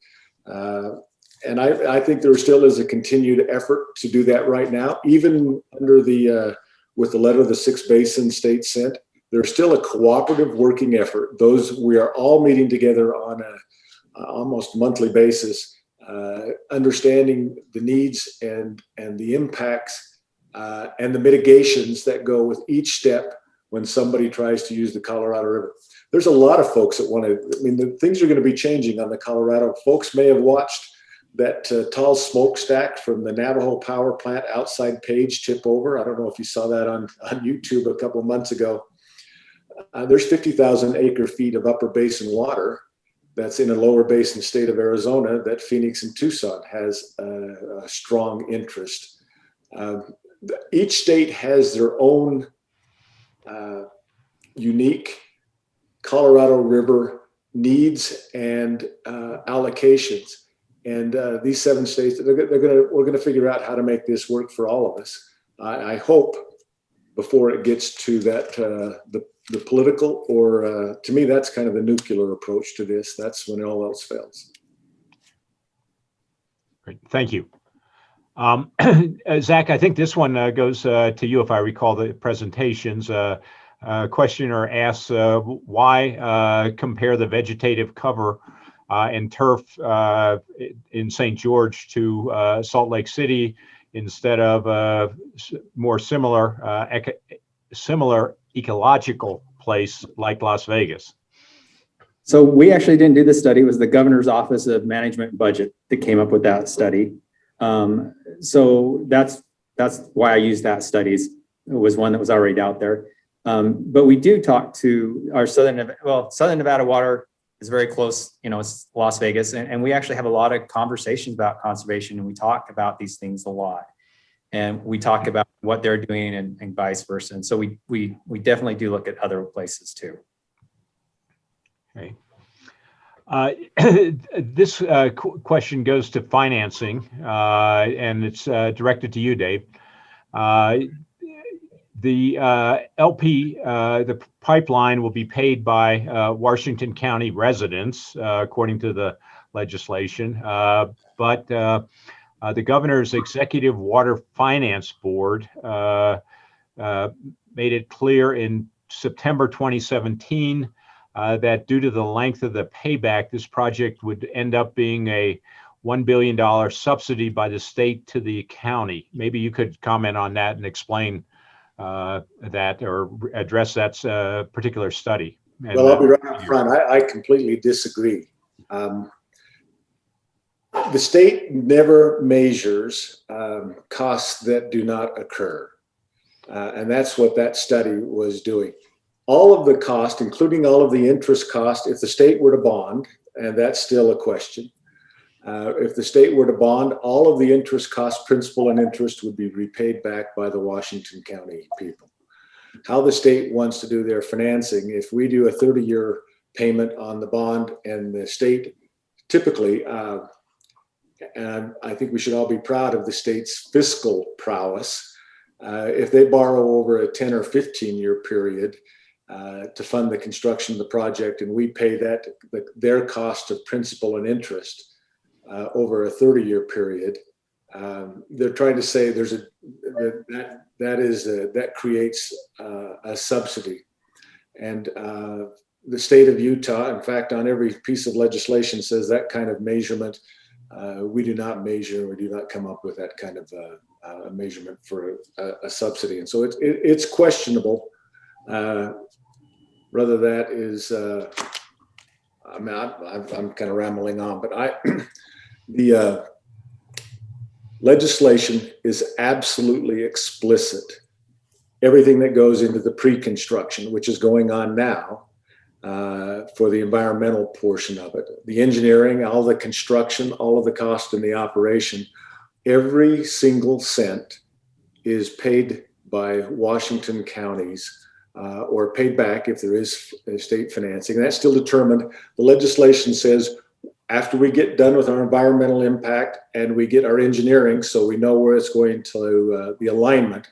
B: And I think there still is a continued effort to do that right now, even under with the letter the 6 basin states sent. There's still a cooperative working effort. We are all meeting together on a almost monthly basis, understanding the needs and the impacts and the mitigations that go with each step when somebody tries to use the Colorado River. There's a lot of folks that want to, I mean, the things are going to be changing on the Colorado. Folks may have watched that tall smokestack from the Navajo power plant outside Page tip over. I don't know if you saw that on YouTube a couple of months ago. There's 50,000 acre feet of upper basin water that's in a lower basin state of Arizona that Phoenix and Tucson has a strong interest. Each state has their own unique Colorado River needs and allocations. And these 7 states, we're going to figure out how to make this work for all of us. I hope before it gets to that, the political, or to me, that's kind of the nuclear approach to this. That's when all else fails.
A: Great, thank you. Zach, I think this one goes to you, if I recall the presentations. Questioner asks, why compare the vegetative cover and turf in St. George to Salt Lake City instead of more similar ecological place like Las Vegas?
C: So we actually didn't do this study. It was the Governor's Office of Management and Budget that came up with that study. So that's why I used that studies. was one that was already out there. But we do talk to our Southern Nevada water is very close, it's Las Vegas, and we actually have a lot of conversations about conservation, and we talk about these things a lot. And we talk about what they're doing and vice versa. And so we definitely do look at other places too.
A: Okay. This question goes to financing, and it's directed to you, Dave. The the pipeline will be paid by Washington County residents, according to the legislation, but the governor's Executive Water Finance Board made it clear in September 2017 that due to the length of the payback, this project would end up being a $1 billion subsidy by the state to the county. Maybe you could comment on that and explain that or address that particular study. And,
B: well, I'll be right up front. I completely disagree. The state never measures costs that do not occur. And that's what that study was doing. All of the cost, including all of the interest cost, if the state were to bond, and that's still a question, if the state were to bond, all of the interest cost, principal and interest would be repaid back by the Washington County people. How the state wants to do their financing, if we do a 30-year payment on the bond and the state typically, and I think we should all be proud of the state's fiscal prowess, if they borrow over a 10 or 15-year period to fund the construction of the project and we pay that their cost of principal and interest over a 30-year period, they're trying to say there's that creates a subsidy. And the state of Utah, in fact, on every piece of legislation says that kind of measurement, we do not measure, we do not come up with that kind of a measurement for a subsidy. And so it's questionable whether that is, I'm kind of rambling on, but the legislation is absolutely explicit. Everything that goes into the pre-construction, which is going on now for the environmental portion of it, the engineering, all the construction, all of the cost and the operation, every single cent is paid by Washington counties or paid back if there is state financing. And that's still determined. The legislation says after we get done with our environmental impact and we get our engineering, so we know where it's going to, the alignment,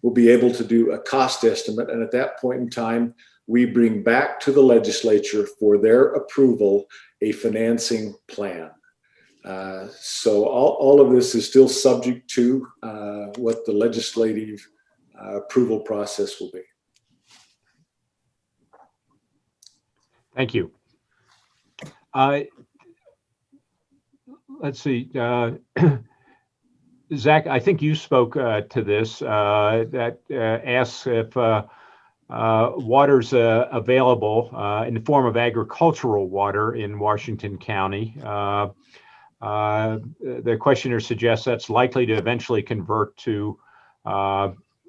B: we'll be able to do a cost estimate. And at that point in time, we bring back to the legislature for their approval a financing plan. So all of this is still subject to what the legislative approval process will be.
A: Thank you. Let's see, Zach, I think you spoke to this, that asks if water's available in the form of agricultural water in Washington County. The questioner suggests that's likely to eventually convert to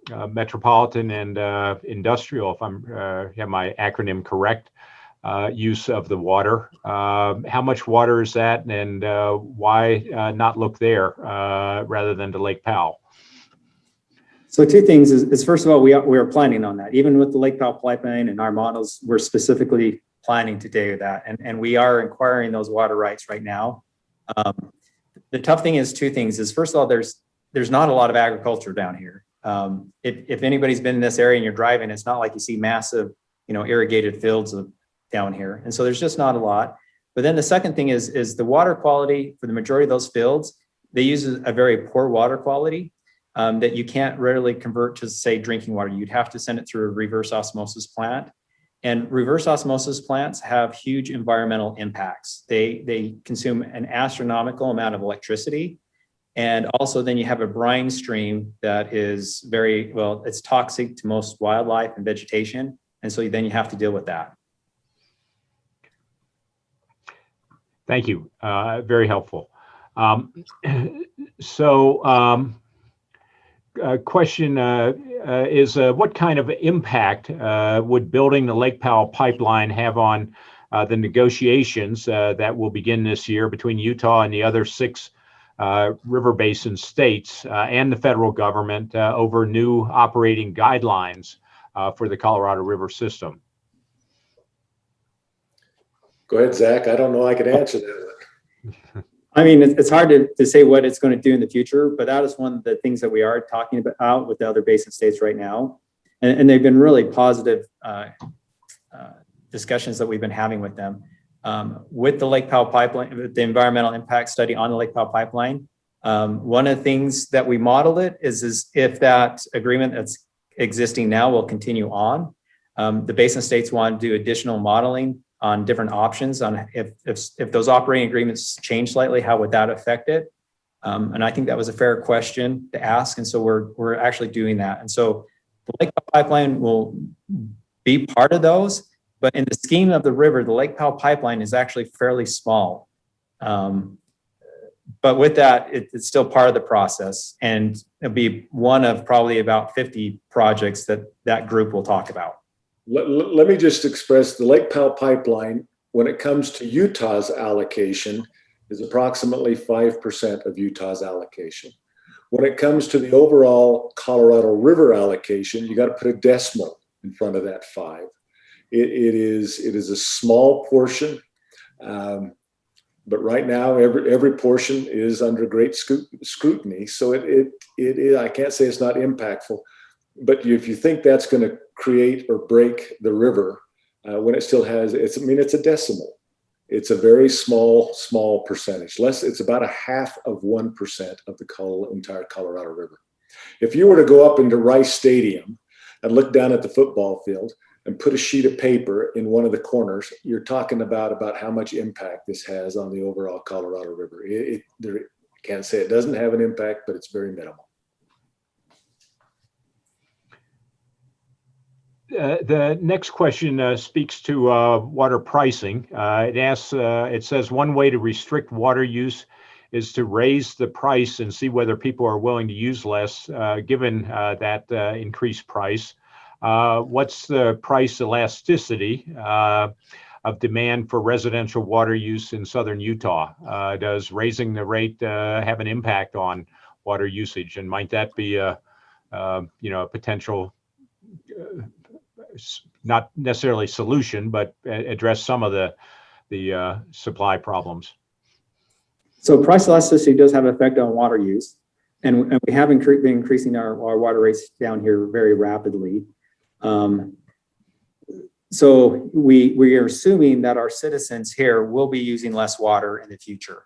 A: metropolitan and industrial, if I'm have my acronym correct, use of the water. How much water is that, and why not look there rather than to Lake Powell?
C: So two things is first of all, we are planning on that. Even with the Lake Powell Pipeline and our models, we're specifically planning to do that. And we are acquiring those water rights right now. The tough thing is two things is first of all, there's not a lot of agriculture down here. If anybody's been in this area and you're driving, it's not like you see massive, irrigated fields down here. And so there's just not a lot. But then the second thing is the water quality for the majority of those fields, they use a very poor water quality that you can't readily convert to, say, drinking water. You'd have to send it through a reverse osmosis plant. And reverse osmosis plants have huge environmental impacts. They consume an astronomical amount of electricity. And also then you have a brine stream that is it's toxic to most wildlife and vegetation. And so then you have to deal with that.
A: Thank you. Very helpful. question is what kind of impact would building the Lake Powell Pipeline have on the negotiations that will begin this year between Utah and the other 6 river basin states and the federal government over new operating guidelines for the Colorado River system?
B: Go ahead, Zach. I don't know I could answer that one.
C: I mean, it's hard to say what it's going to do in the future, but that is one of the things that we are talking about with the other basin states right now. And they've been really positive discussions that we've been having with them. With the Lake Powell Pipeline, the environmental impact study on the Lake Powell Pipeline, one of the things that we modeled it is if that agreement that's existing now will continue on, the basin states want to do additional modeling on different options on if those operating agreements change slightly, how would that affect it? And I think that was a fair question to ask. And so we're actually doing that. And so the Lake Powell Pipeline will be part of those, but in the scheme of the river, the Lake Powell Pipeline is actually fairly small. But with that, it's still part of the process, and it'll be one of probably about 50 projects that group will talk about.
B: Let me just express the Lake Powell Pipeline, when it comes to Utah's allocation, is approximately 5% of Utah's allocation. When it comes to the overall Colorado River allocation, you got to put a decimal in front of that 5. It is a small portion, but right now every portion is under great scrutiny. So I can't say it's not impactful. But if you think that's going to create or break the river, when it still has, it's a decimal. It's a very small percentage. It's about 0.5% of the entire Colorado River. If you were to go up into Rice Stadium and look down at the football field and put a sheet of paper in one of the corners, you're talking about how much impact this has on the overall Colorado River. I can't say it doesn't have an impact, but it's very minimal.
A: The next question speaks to water pricing. It says one way to restrict water use is to raise the price and see whether people are willing to use less given that increased price. What's the price elasticity of demand for residential water use in southern Utah? Does raising the rate have an impact on water usage? And might that be a potential not necessarily solution, but address some of the supply problems?
C: So price elasticity does have an effect on water use, and we have been increasing our water rates down here very rapidly. So we are assuming that our citizens here will be using less water in the future,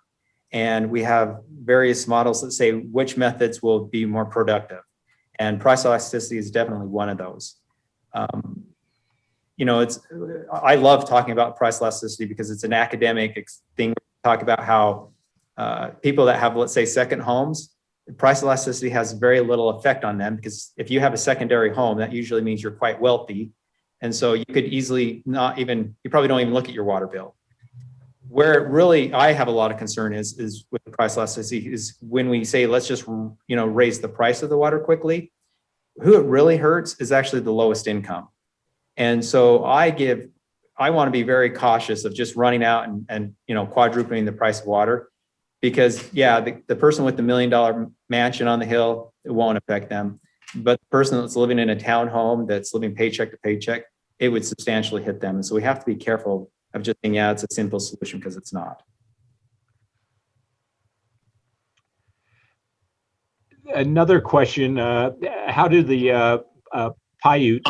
C: and we have various models that say which methods will be more productive, and price elasticity is definitely one of those. I love talking about price elasticity because it's an academic thing. We talk about how people that have, let's say, second homes, price elasticity has very little effect on them, because if you have a secondary home, that usually means you're quite wealthy. And so you could easily you probably don't even look at your water bill. Where really I have a lot of concern is with the price elasticity is when we say, let's just, raise the price of the water quickly. Who it really hurts is actually the lowest income. And so I want to be very cautious of just running out and quadrupling the price of water, because the person with the $1 million mansion on the hill, it won't affect them. But the person that's living in a townhome that's living paycheck to paycheck, it would substantially hit them. And so we have to be careful of just saying, it's a simple solution, because it's not.
A: Another question, how do the Paiute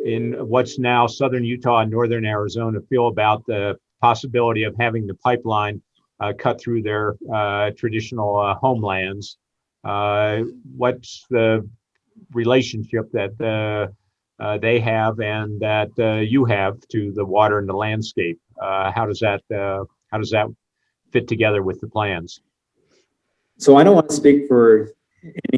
A: in what's now southern Utah and northern Arizona feel about the possibility of having the pipeline cut through their traditional homelands? What's the relationship that they have and that you have to the water and the landscape? How does that fit together with the plans?
C: So I don't want to speak for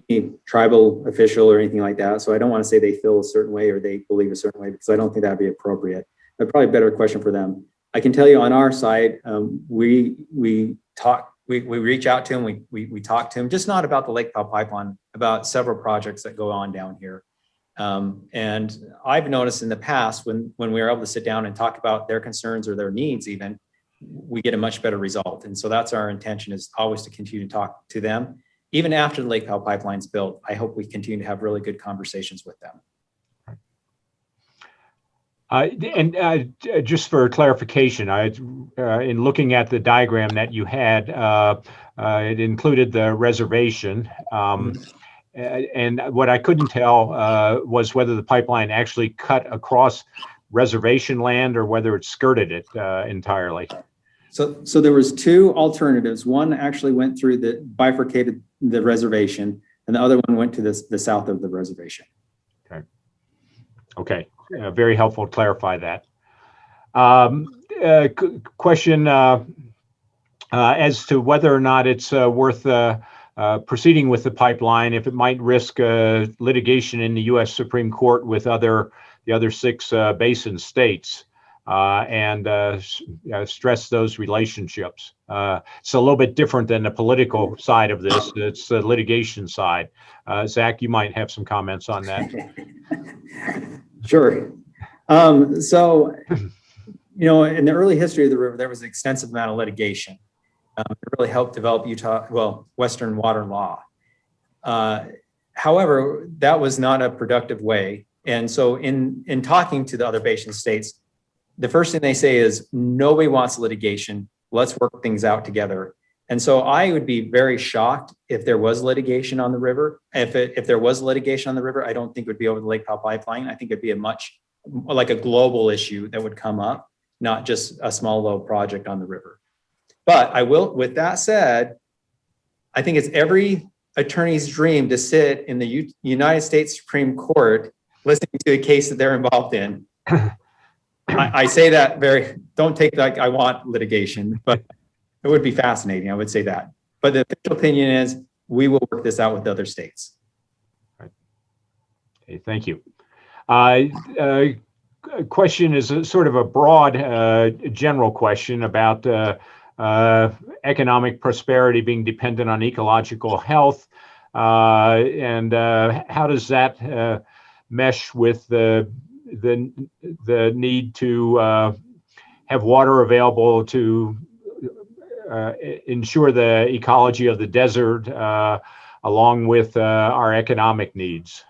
C: any tribal official or anything like that. So I don't want to say they feel a certain way or they believe a certain way, because I don't think that'd be appropriate. That's probably a better question for them. I can tell you on our side, we talk we reach out to him, we talk to him, just not about the Lake Powell Pipeline, about several projects that go on down here. And I've noticed in the past when we were able to sit down and talk about their concerns or their needs even, we get a much better result. And so that's our intention, is always to continue to talk to them. Even after the Lake Powell Pipeline is built, I hope we continue to have really good conversations with them.
A: Just for clarification, in looking at the diagram that you had, it included the reservation. And what I couldn't tell was whether the pipeline actually cut across reservation land or whether it skirted it entirely.
C: So there was two alternatives. One actually went through bifurcated the reservation, and the other one went to the south of the reservation.
A: Okay. Very helpful to clarify that. Question as to whether or not it's worth proceeding with the pipeline, if it might risk litigation in the U.S. Supreme Court with the other 6 basin states, and stress those relationships. It's a little bit different than the political side of this. It's the litigation side. Zach, you might have some comments on that.
C: Sure. So, in the early history of the river, there was an extensive amount of litigation. It really helped develop Western water law. However, that was not a productive way. And so in talking to the other basin states, the first thing they say is, nobody wants litigation. Let's work things out together. And so I would be very shocked if there was litigation on the river. If there was litigation on the river, I don't think it would be over the Lake Powell Pipeline. I think it'd be like a global issue that would come up, not just a small little project on the river. But with that said, I think it's every attorney's dream to sit in the United States Supreme Court listening to a case that they're involved in. I say that don't take like I want litigation, but it would be fascinating. I would say that. But the official opinion is we will work this out with other states.
A: Right. Okay, thank you. Question is sort of a broad general question about economic prosperity being dependent on ecological health, and how does that mesh with the need to have water available to ensure the ecology of the desert, along with our economic needs?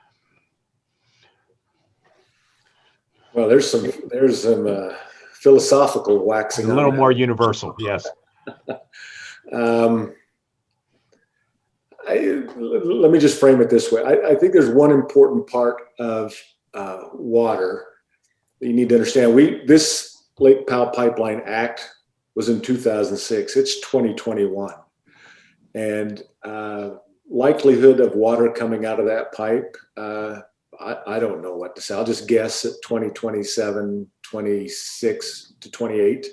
B: Well, there's some philosophical waxing.
A: A little more universal, yes.
B: Let me just frame it this way. I think there's one important part of water that you need to understand. This Lake Powell Pipeline Act was in 2006. It's 2021. And likelihood of water coming out of that pipe, I don't know what to say. I'll just guess at 2027, 26 to 28.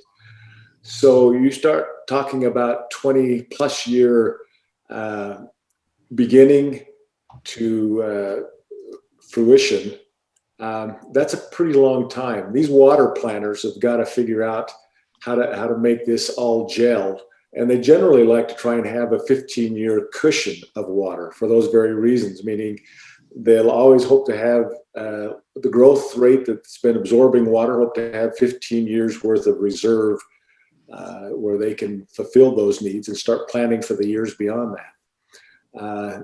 B: So you start talking about 20 plus year beginning to fruition. That's a pretty long time. These water planners have got to figure out how to make this all gel. And they generally like to try and have a 15-year cushion of water for those very reasons, meaning they'll always hope to have the growth rate that's been absorbing water, hope to have 15 years worth of reserve where they can fulfill those needs and start planning for the years beyond that.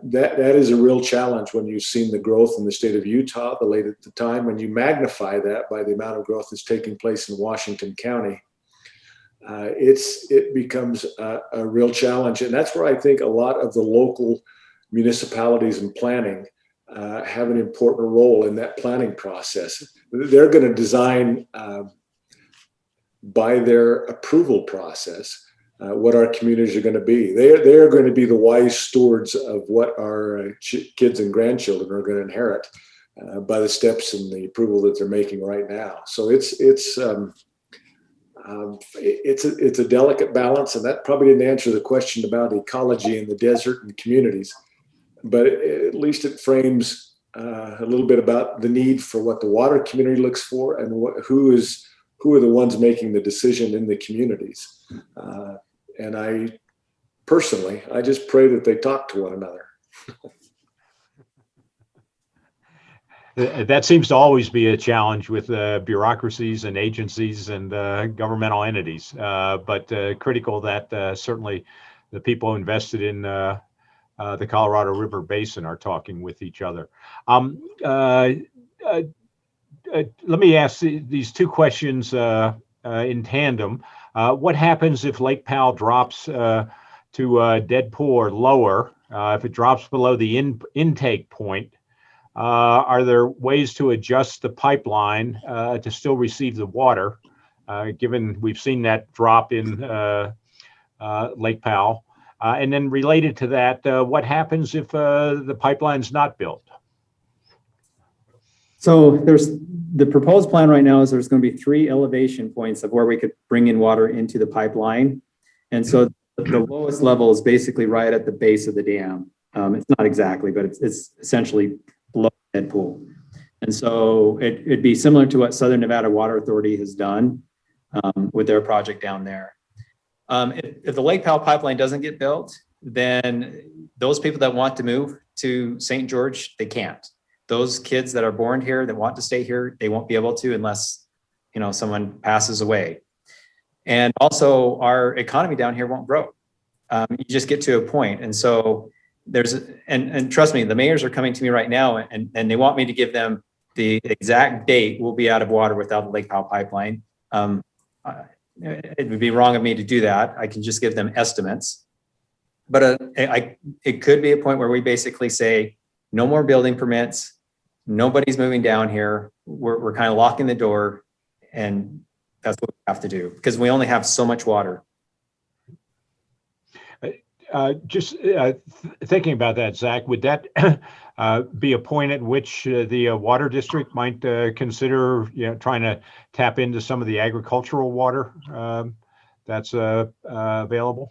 B: That is a real challenge when you've seen the growth in the state of Utah late at the time. When you magnify that by the amount of growth that's taking place in Washington County, it becomes a real challenge. And that's where I think a lot of the local municipalities and planning have an important role in that planning process. They're going to design by their approval process what our communities are going to be. They're going to be the wise stewards of what our kids and grandchildren are going to inherit by the steps and the approval that they're making right now. So it's a delicate balance, and that probably didn't answer the question about ecology in the desert and communities, but at least it frames a little bit about the need for what the water community looks for and who are the ones making the decision in the communities. And I personally, I just pray that they talk to one another.
A: That seems to always be a challenge with bureaucracies and agencies and governmental entities, but critical that certainly the people invested in the Colorado River Basin are talking with each other. Let me ask these two questions in tandem. What happens if Lake Powell drops to dead pool or lower? If it drops below the intake point, are there ways to adjust the pipeline to still receive the water, given we've seen that drop in Lake Powell? And then related to that, what happens if the pipeline's not built?
C: So there's the proposed plan right now is there's going to be 3 elevation points of where we could bring in water into the pipeline. And so the lowest level is basically right at the base of the dam. It's not exactly, but it's essentially below dead pool. And so it'd be similar to what Southern Nevada Water Authority has done with their project down there. If the Lake Powell Pipeline doesn't get built, then those people that want to move to St. George, they can't. Those kids that are born here that want to stay here, they won't be able to unless, someone passes away. And also our economy down here won't grow. You just get to a point. And so and trust me, the mayors are coming to me right now and they want me to give them the exact date we'll be out of water without the Lake Powell Pipeline. It would be wrong of me to do that. I can just give them estimates. But it could be a point where we basically say, no more building permits. Nobody's moving down here. We're kind of locking the door, and that's what we have to do because we only have so much water.
A: Thinking about that, Zach, would that be a point at which the water district might consider, trying to tap into some of the agricultural water that's available?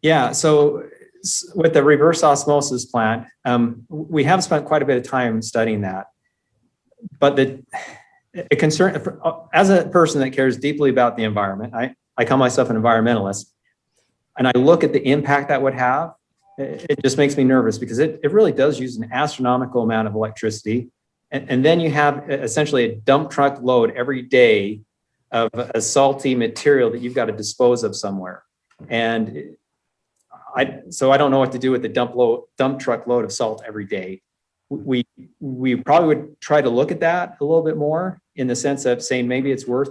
A: Yeah.
C: So with the reverse osmosis plant, we have spent quite a bit of time studying that. But a concern, as a person that cares deeply about the environment, I call myself an environmentalist, and I look at the impact that would have, it just makes me nervous because it really does use an astronomical amount of electricity. And then you have essentially a dump truck load every day of a salty material that you've got to dispose of somewhere. And so I don't know what to do with the dump truck load of salt every day. We probably would try to look at that a little bit more in the sense of saying maybe it's worth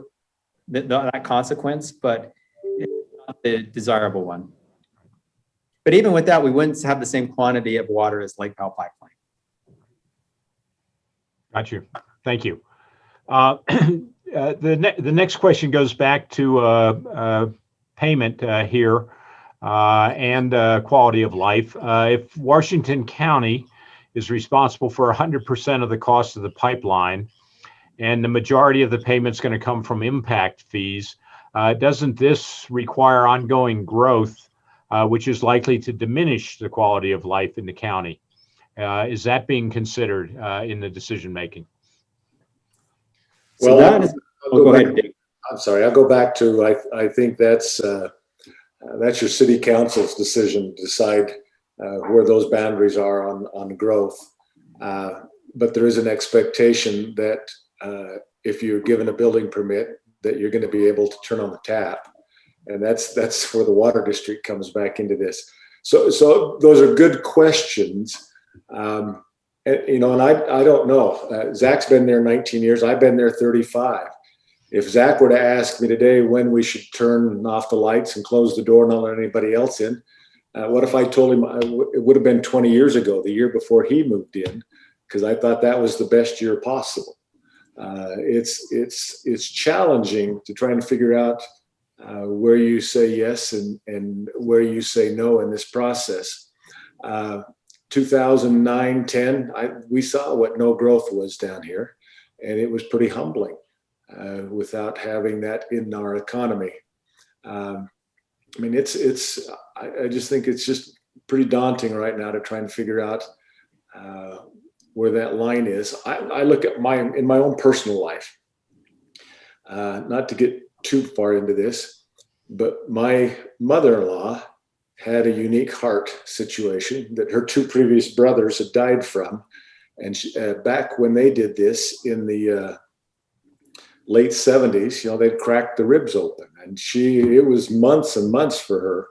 C: that consequence, but it's not the desirable one. But even with that, we wouldn't have the same quantity of water as Lake Powell Pipeline.
A: Got you. Thank you. The next question goes back to payment here. And quality of life. If Washington County is responsible for 100% of the cost of the pipeline, and the majority of the payment's going to come from impact fees, doesn't this require ongoing growth, which is likely to diminish the quality of life in the county? Is that being considered in the decision making?
B: Well,
C: go ahead, Dave.
B: I'm sorry. I'll go back to I think that's your city council's decision to decide where those boundaries are on growth. But there is an expectation that if you're given a building permit, that you're going to be able to turn on the tap. And that's where the water district comes back into this. So those are good questions. And I don't know. Zach's been there 19 years. I've been there 35. If Zach were to ask me today when we should turn off the lights and close the door and not let anybody else in, what if I told him it would have been 20 years ago, the year before he moved in, because I thought that was the best year possible. It's challenging to try and figure out where you say yes and where you say no in this process. 2009-10, we saw what no growth was down here, and it was pretty humbling. Without having that in our economy. I just think it's just pretty daunting right now to try and figure out where that line is. I look at in my own personal life, not to get too far into this, but my mother-in-law had a unique heart situation that her two previous brothers had died from. And she, back when they did this in the late 70s, they'd cracked the ribs open, and it was months and months for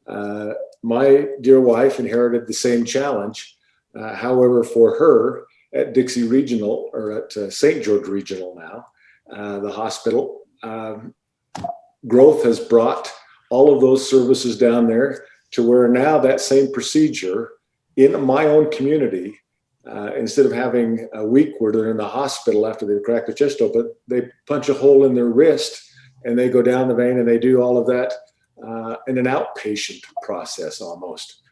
B: her. My dear wife inherited the same challenge. However, for her at Dixie Regional, or at St. George Regional now, the hospital, growth has brought all of those services down there to where now that same procedure in my own community, instead of having a week where they're in the hospital after they've cracked the chest open, they punch a hole in their wrist and they go down the vein and they do all of that in an outpatient process almost.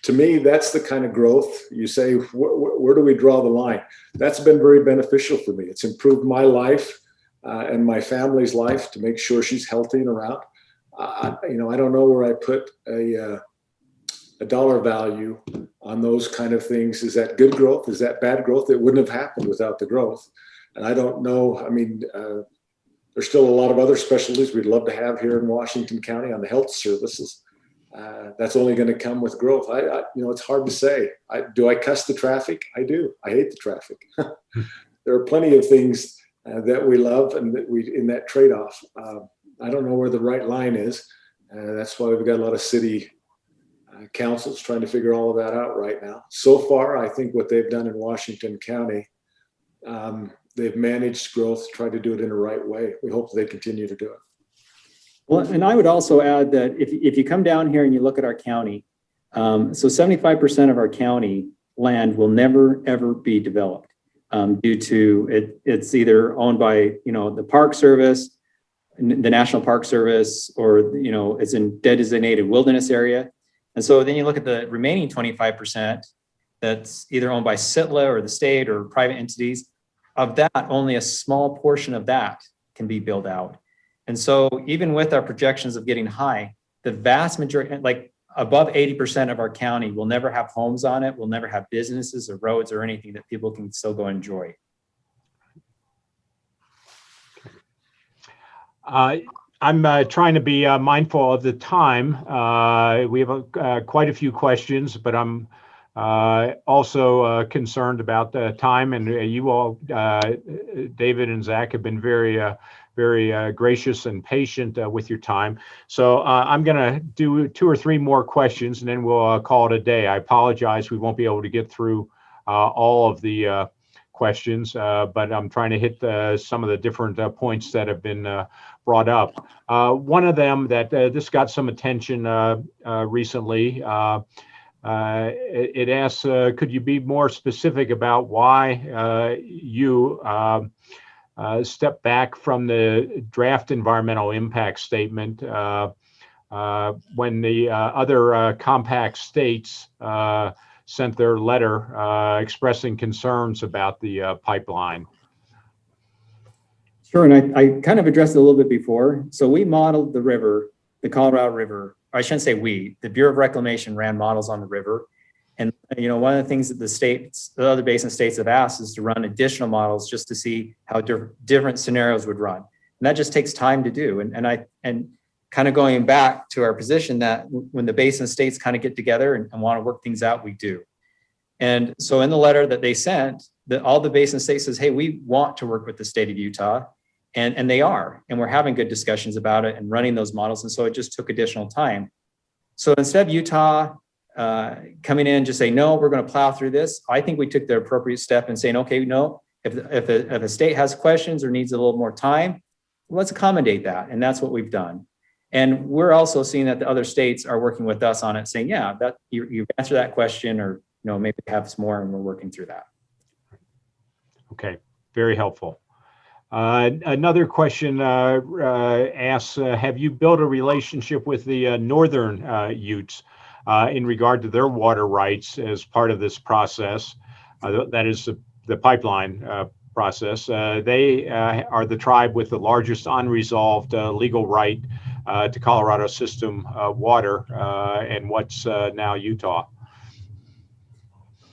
B: To me, that's the kind of growth you say, where do we draw the line? That's been very beneficial for me. It's improved my life and my family's life to make sure she's healthy and around. I don't know where I put a dollar value on those kind of things. Is that good growth? Is that bad growth? It wouldn't have happened without the growth. And I don't know. I mean, there's still a lot of other specialties we'd love to have here in Washington County on the health services. That's only going to come with growth. It's hard to say. Do I cuss the traffic? I do. I hate the traffic. There are plenty of things that we love and that in that trade-off. I don't know where the right line is. That's why we've got a lot of city councils trying to figure all of that out right now. So far, I think what they've done in Washington County, they've managed growth, tried to do it in the right way. We hope they continue to do it.
C: Well, and I would also add that if you come down here and you look at our county, so 75% of our county land will never, ever be developed due to it's either owned by, the Park Service, the National Park Service, or, it's in designated wilderness area. And so then you look at the remaining 25% that's either owned by SITLA or the state or private entities. Of that, only a small portion of that can be built out. And so even with our projections of getting high, the vast majority, like above 80% of our county will never have homes on it, will never have businesses or roads or anything that people can still go enjoy.
A: I'm trying to be mindful of the time. We have quite a few questions, but I'm also concerned about the time. And you all, David and Zach, have been very gracious and patient with your time. So I'm going to do 2 or 3 more questions, and then we'll call it a day. I apologize, we won't be able to get through all of the questions, but I'm trying to hit some of the different points that have been brought up. One of them that this got some attention recently. It asks, could you be more specific about why you step back from the draft environmental impact statement when the other compact states sent their letter expressing concerns about the pipeline?
C: Sure, and I kind of addressed it a little bit before. So we modeled the river, the Colorado River. I shouldn't say we, the Bureau of Reclamation ran models on the river. And, one of the things that the other basin states have asked is to run additional models just to see how different scenarios would run. And that just takes time to do. And kind of going back to our position that when the basin states kind of get together and want to work things out, we do. And so in the letter that they sent, all the basin states says, hey, we want to work with the state of Utah. And they are, and we're having good discussions about it and running those models. And so it just took additional time. So instead of Utah coming in and just say, no, we're going to plow through this, I think we took the appropriate step in saying, okay, no, if a state has questions or needs a little more time, let's accommodate that. And that's what we've done. And we're also seeing that the other states are working with us on it, saying, yeah, that you answer that question, or maybe have some more, and we're working through that.
A: Okay, very helpful. Another question asks, have you built a relationship with the northern Utes in regard to their water rights as part of this process? That is the pipeline process. They are the tribe with the largest unresolved legal right to Colorado system water and what's now Utah.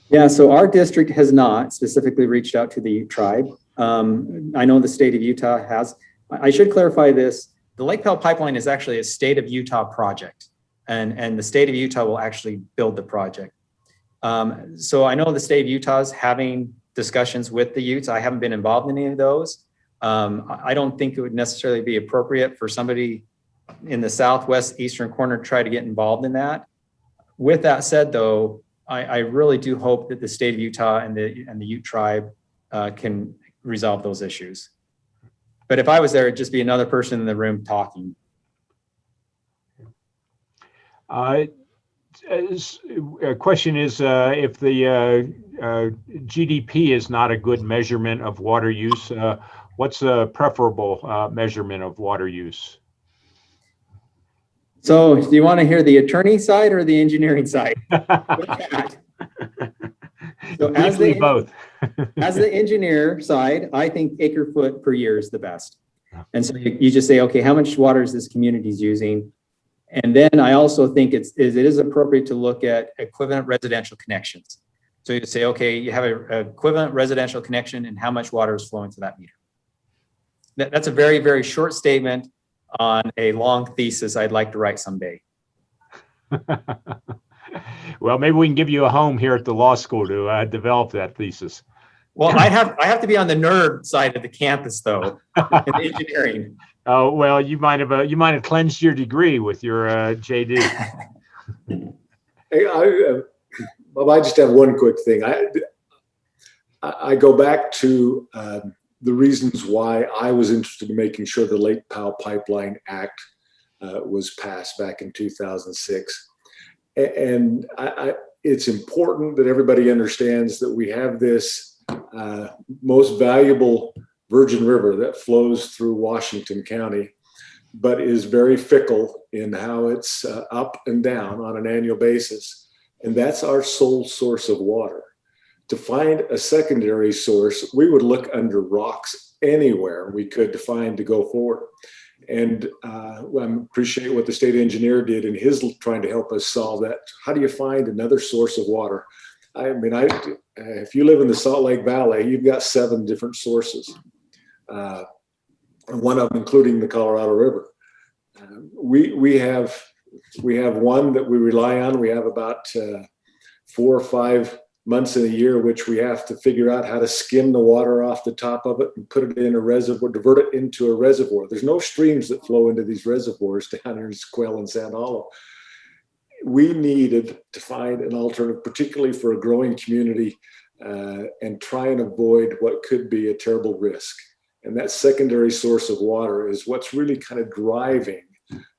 C: Yeah, so our district has not specifically reached out to the Ute tribe. I know the state of Utah has. I should clarify this. The Lake Powell Pipeline is actually a state of Utah project. and the state of Utah will actually build the project. So I know the state of Utah is having discussions with the Utes. I haven't been involved in any of those. I don't think it would necessarily be appropriate for somebody in the southwest eastern corner to try to get involved in that. With that said, though, I really do hope that the state of Utah and the Ute tribe can resolve those issues. But if I was there, it'd just be another person in the room talking.
A: A question is if the GDP is not a good measurement of water use, what's a preferable measurement of water use?
C: So do you want to hear the attorney side or the engineering side? So
A: both.
C: As the engineer side, I think acre foot per year is the best. And so you just say, okay, how much water is this community using? And then I also think it is appropriate to look at equivalent residential connections. So you say, okay, you have an equivalent residential connection and how much water is flowing to that meter. That's a very, very short statement on a long thesis I'd like to write someday.
A: Well, maybe we can give you a home here at the law school to develop that thesis.
C: Well, I have to be on the nerd side of the campus, though, in engineering.
A: Oh well, you might have cleansed your degree with your JD.
B: Hey, I just have one quick thing. I go back to the reasons why I was interested in making sure the Lake Powell Pipeline Act was passed back in 2006. And it's important that everybody understands that we have this most valuable Virgin River that flows through Washington County, but is very fickle in how it's up and down on an annual basis. And that's our sole source of water. To find a secondary source, we would look under rocks anywhere we could find to go forward. And I appreciate what the state engineer did in his trying to help us solve that. How do you find another source of water? I mean, if you live in the Salt Lake Valley, you've got 7 different sources, and one of them including the Colorado River. We have one that we rely on. We have about 4 or 5 months in a year, which we have to figure out how to skim the water off the top of it and put it in a reservoir, divert it into a reservoir. There's no streams that flow into these reservoirs down here in Quail and Sand Hollow. We needed to find an alternative, particularly for a growing community, and try and avoid what could be a terrible risk. And that secondary source of water is what's really kind of driving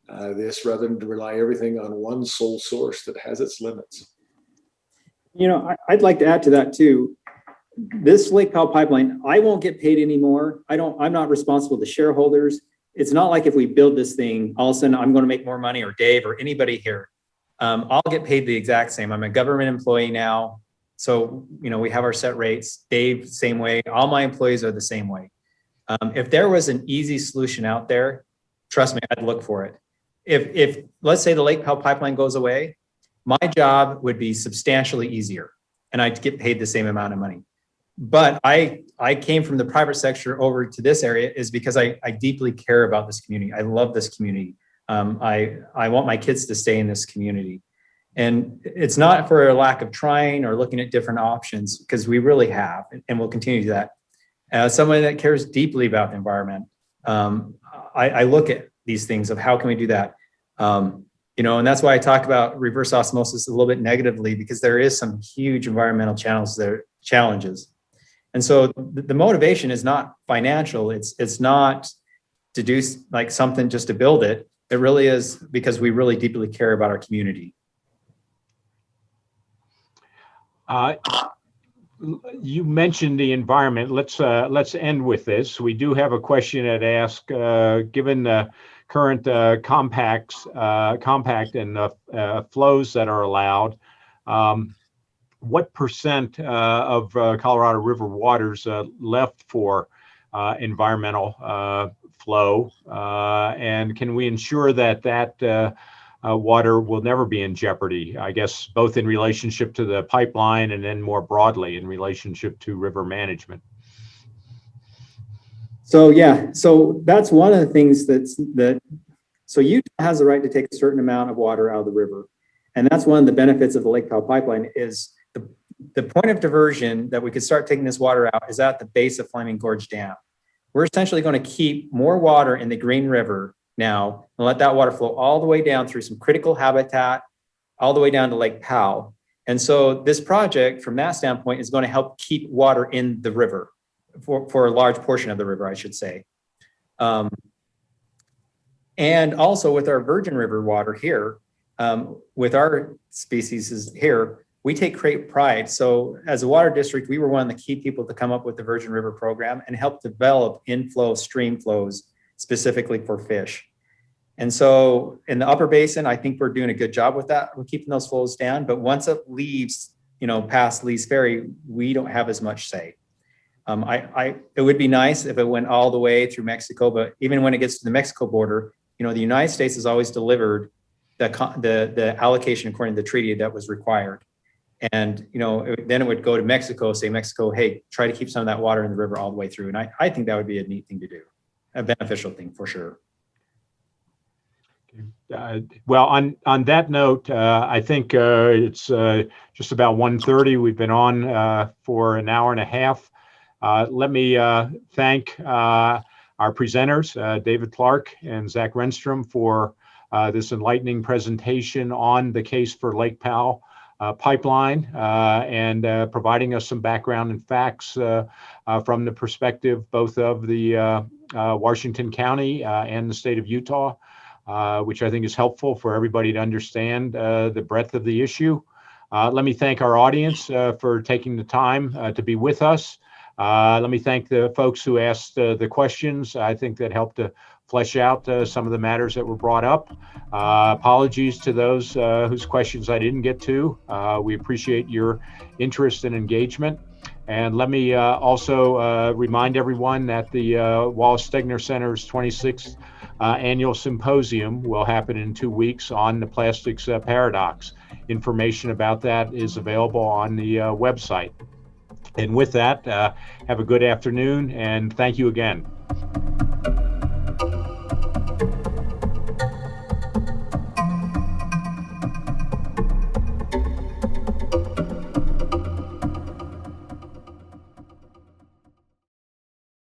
B: this, rather than to rely everything on one sole source that has its limits.
C: You know, I'd like to add to that too. This Lake Powell Pipeline, I won't get paid anymore. I'm not responsible to shareholders. It's not like if we build this thing, all of a sudden I'm going to make more money, or Dave or anybody here. I'll get paid the exact same. I'm a government employee now. So, you know, we have our set rates. Dave, same way. All my employees are the same way. If there was an easy solution out there, trust me, I'd look for it. If let's say the Lake Powell Pipeline goes away, my job would be substantially easier and I'd get paid the same amount of money. But I came from the private sector over to this area is because I deeply care about this community. I love this community. I want my kids to stay in this community. And it's not for a lack of trying or looking at different options, because we really have, and we'll continue to do that. As someone that cares deeply about the environment, I look at these things of how can we do that? You know, and that's why I talk about reverse osmosis a little bit negatively, because there is some huge environmental challenges. And so the motivation is not financial. It's not to do like something just to build it. It really is because we really deeply care about our community.
A: You mentioned the environment. Let's end with this. We do have a question that asks, given the current compact and flows that are allowed, what percent of Colorado River waters left for environmental flow, and can we ensure that water will never be in jeopardy, I guess, both in relationship to the pipeline and then more broadly in relationship to river management?
C: So yeah, so that's one of the things that So Utah has the right to take a certain amount of water out of the river. And that's one of the benefits of the Lake Powell Pipeline is the point of diversion that we could start taking this water out is at the base of Flaming Gorge Dam. We're essentially going to keep more water in the Green River now and let that water flow all the way down through some critical habitat, all the way down to Lake Powell. And so this project, from that standpoint, is going to help keep water in the river for a large portion of the river, I should say. And also with our Virgin River water here, with our species here, we take great pride. So as a water district, we were one of the key people to come up with the Virgin River program and help develop inflow stream flows specifically for fish. And so in the upper basin, I think we're doing a good job with that. We're keeping those flows down, but once it leaves, past Lee's Ferry, we don't have as much say. It would be nice if it went all the way through Mexico, but even when it gets to the Mexico border, the United States has always delivered the allocation according to the treaty that was required. And, then it would go to Mexico, say Mexico, hey, try to keep some of that water in the river all the way through. And I think that would be a neat thing to do, a beneficial thing for sure.
A: Well, on that note, I think it's just about 1:30. We've been on for an hour and a half. Let me thank our presenters, David Clark and Zach Renstrom, for this enlightening presentation on the case for Lake Powell Pipeline and providing us some background and facts from the perspective both of the Washington County and the state of Utah. Which I think is helpful for everybody to understand the breadth of the issue. Let me thank our audience for taking the time to be with us. Let me thank the folks who asked the questions. I think that helped to flesh out some of the matters that were brought up. Apologies to those whose questions I didn't get to. We appreciate your interest and engagement. And let me also remind everyone that the Wallace Stegner Center's 26th annual symposium will happen in 2 weeks on the plastics paradox. Information about that is available on the website. And with that, have a good afternoon and thank you again.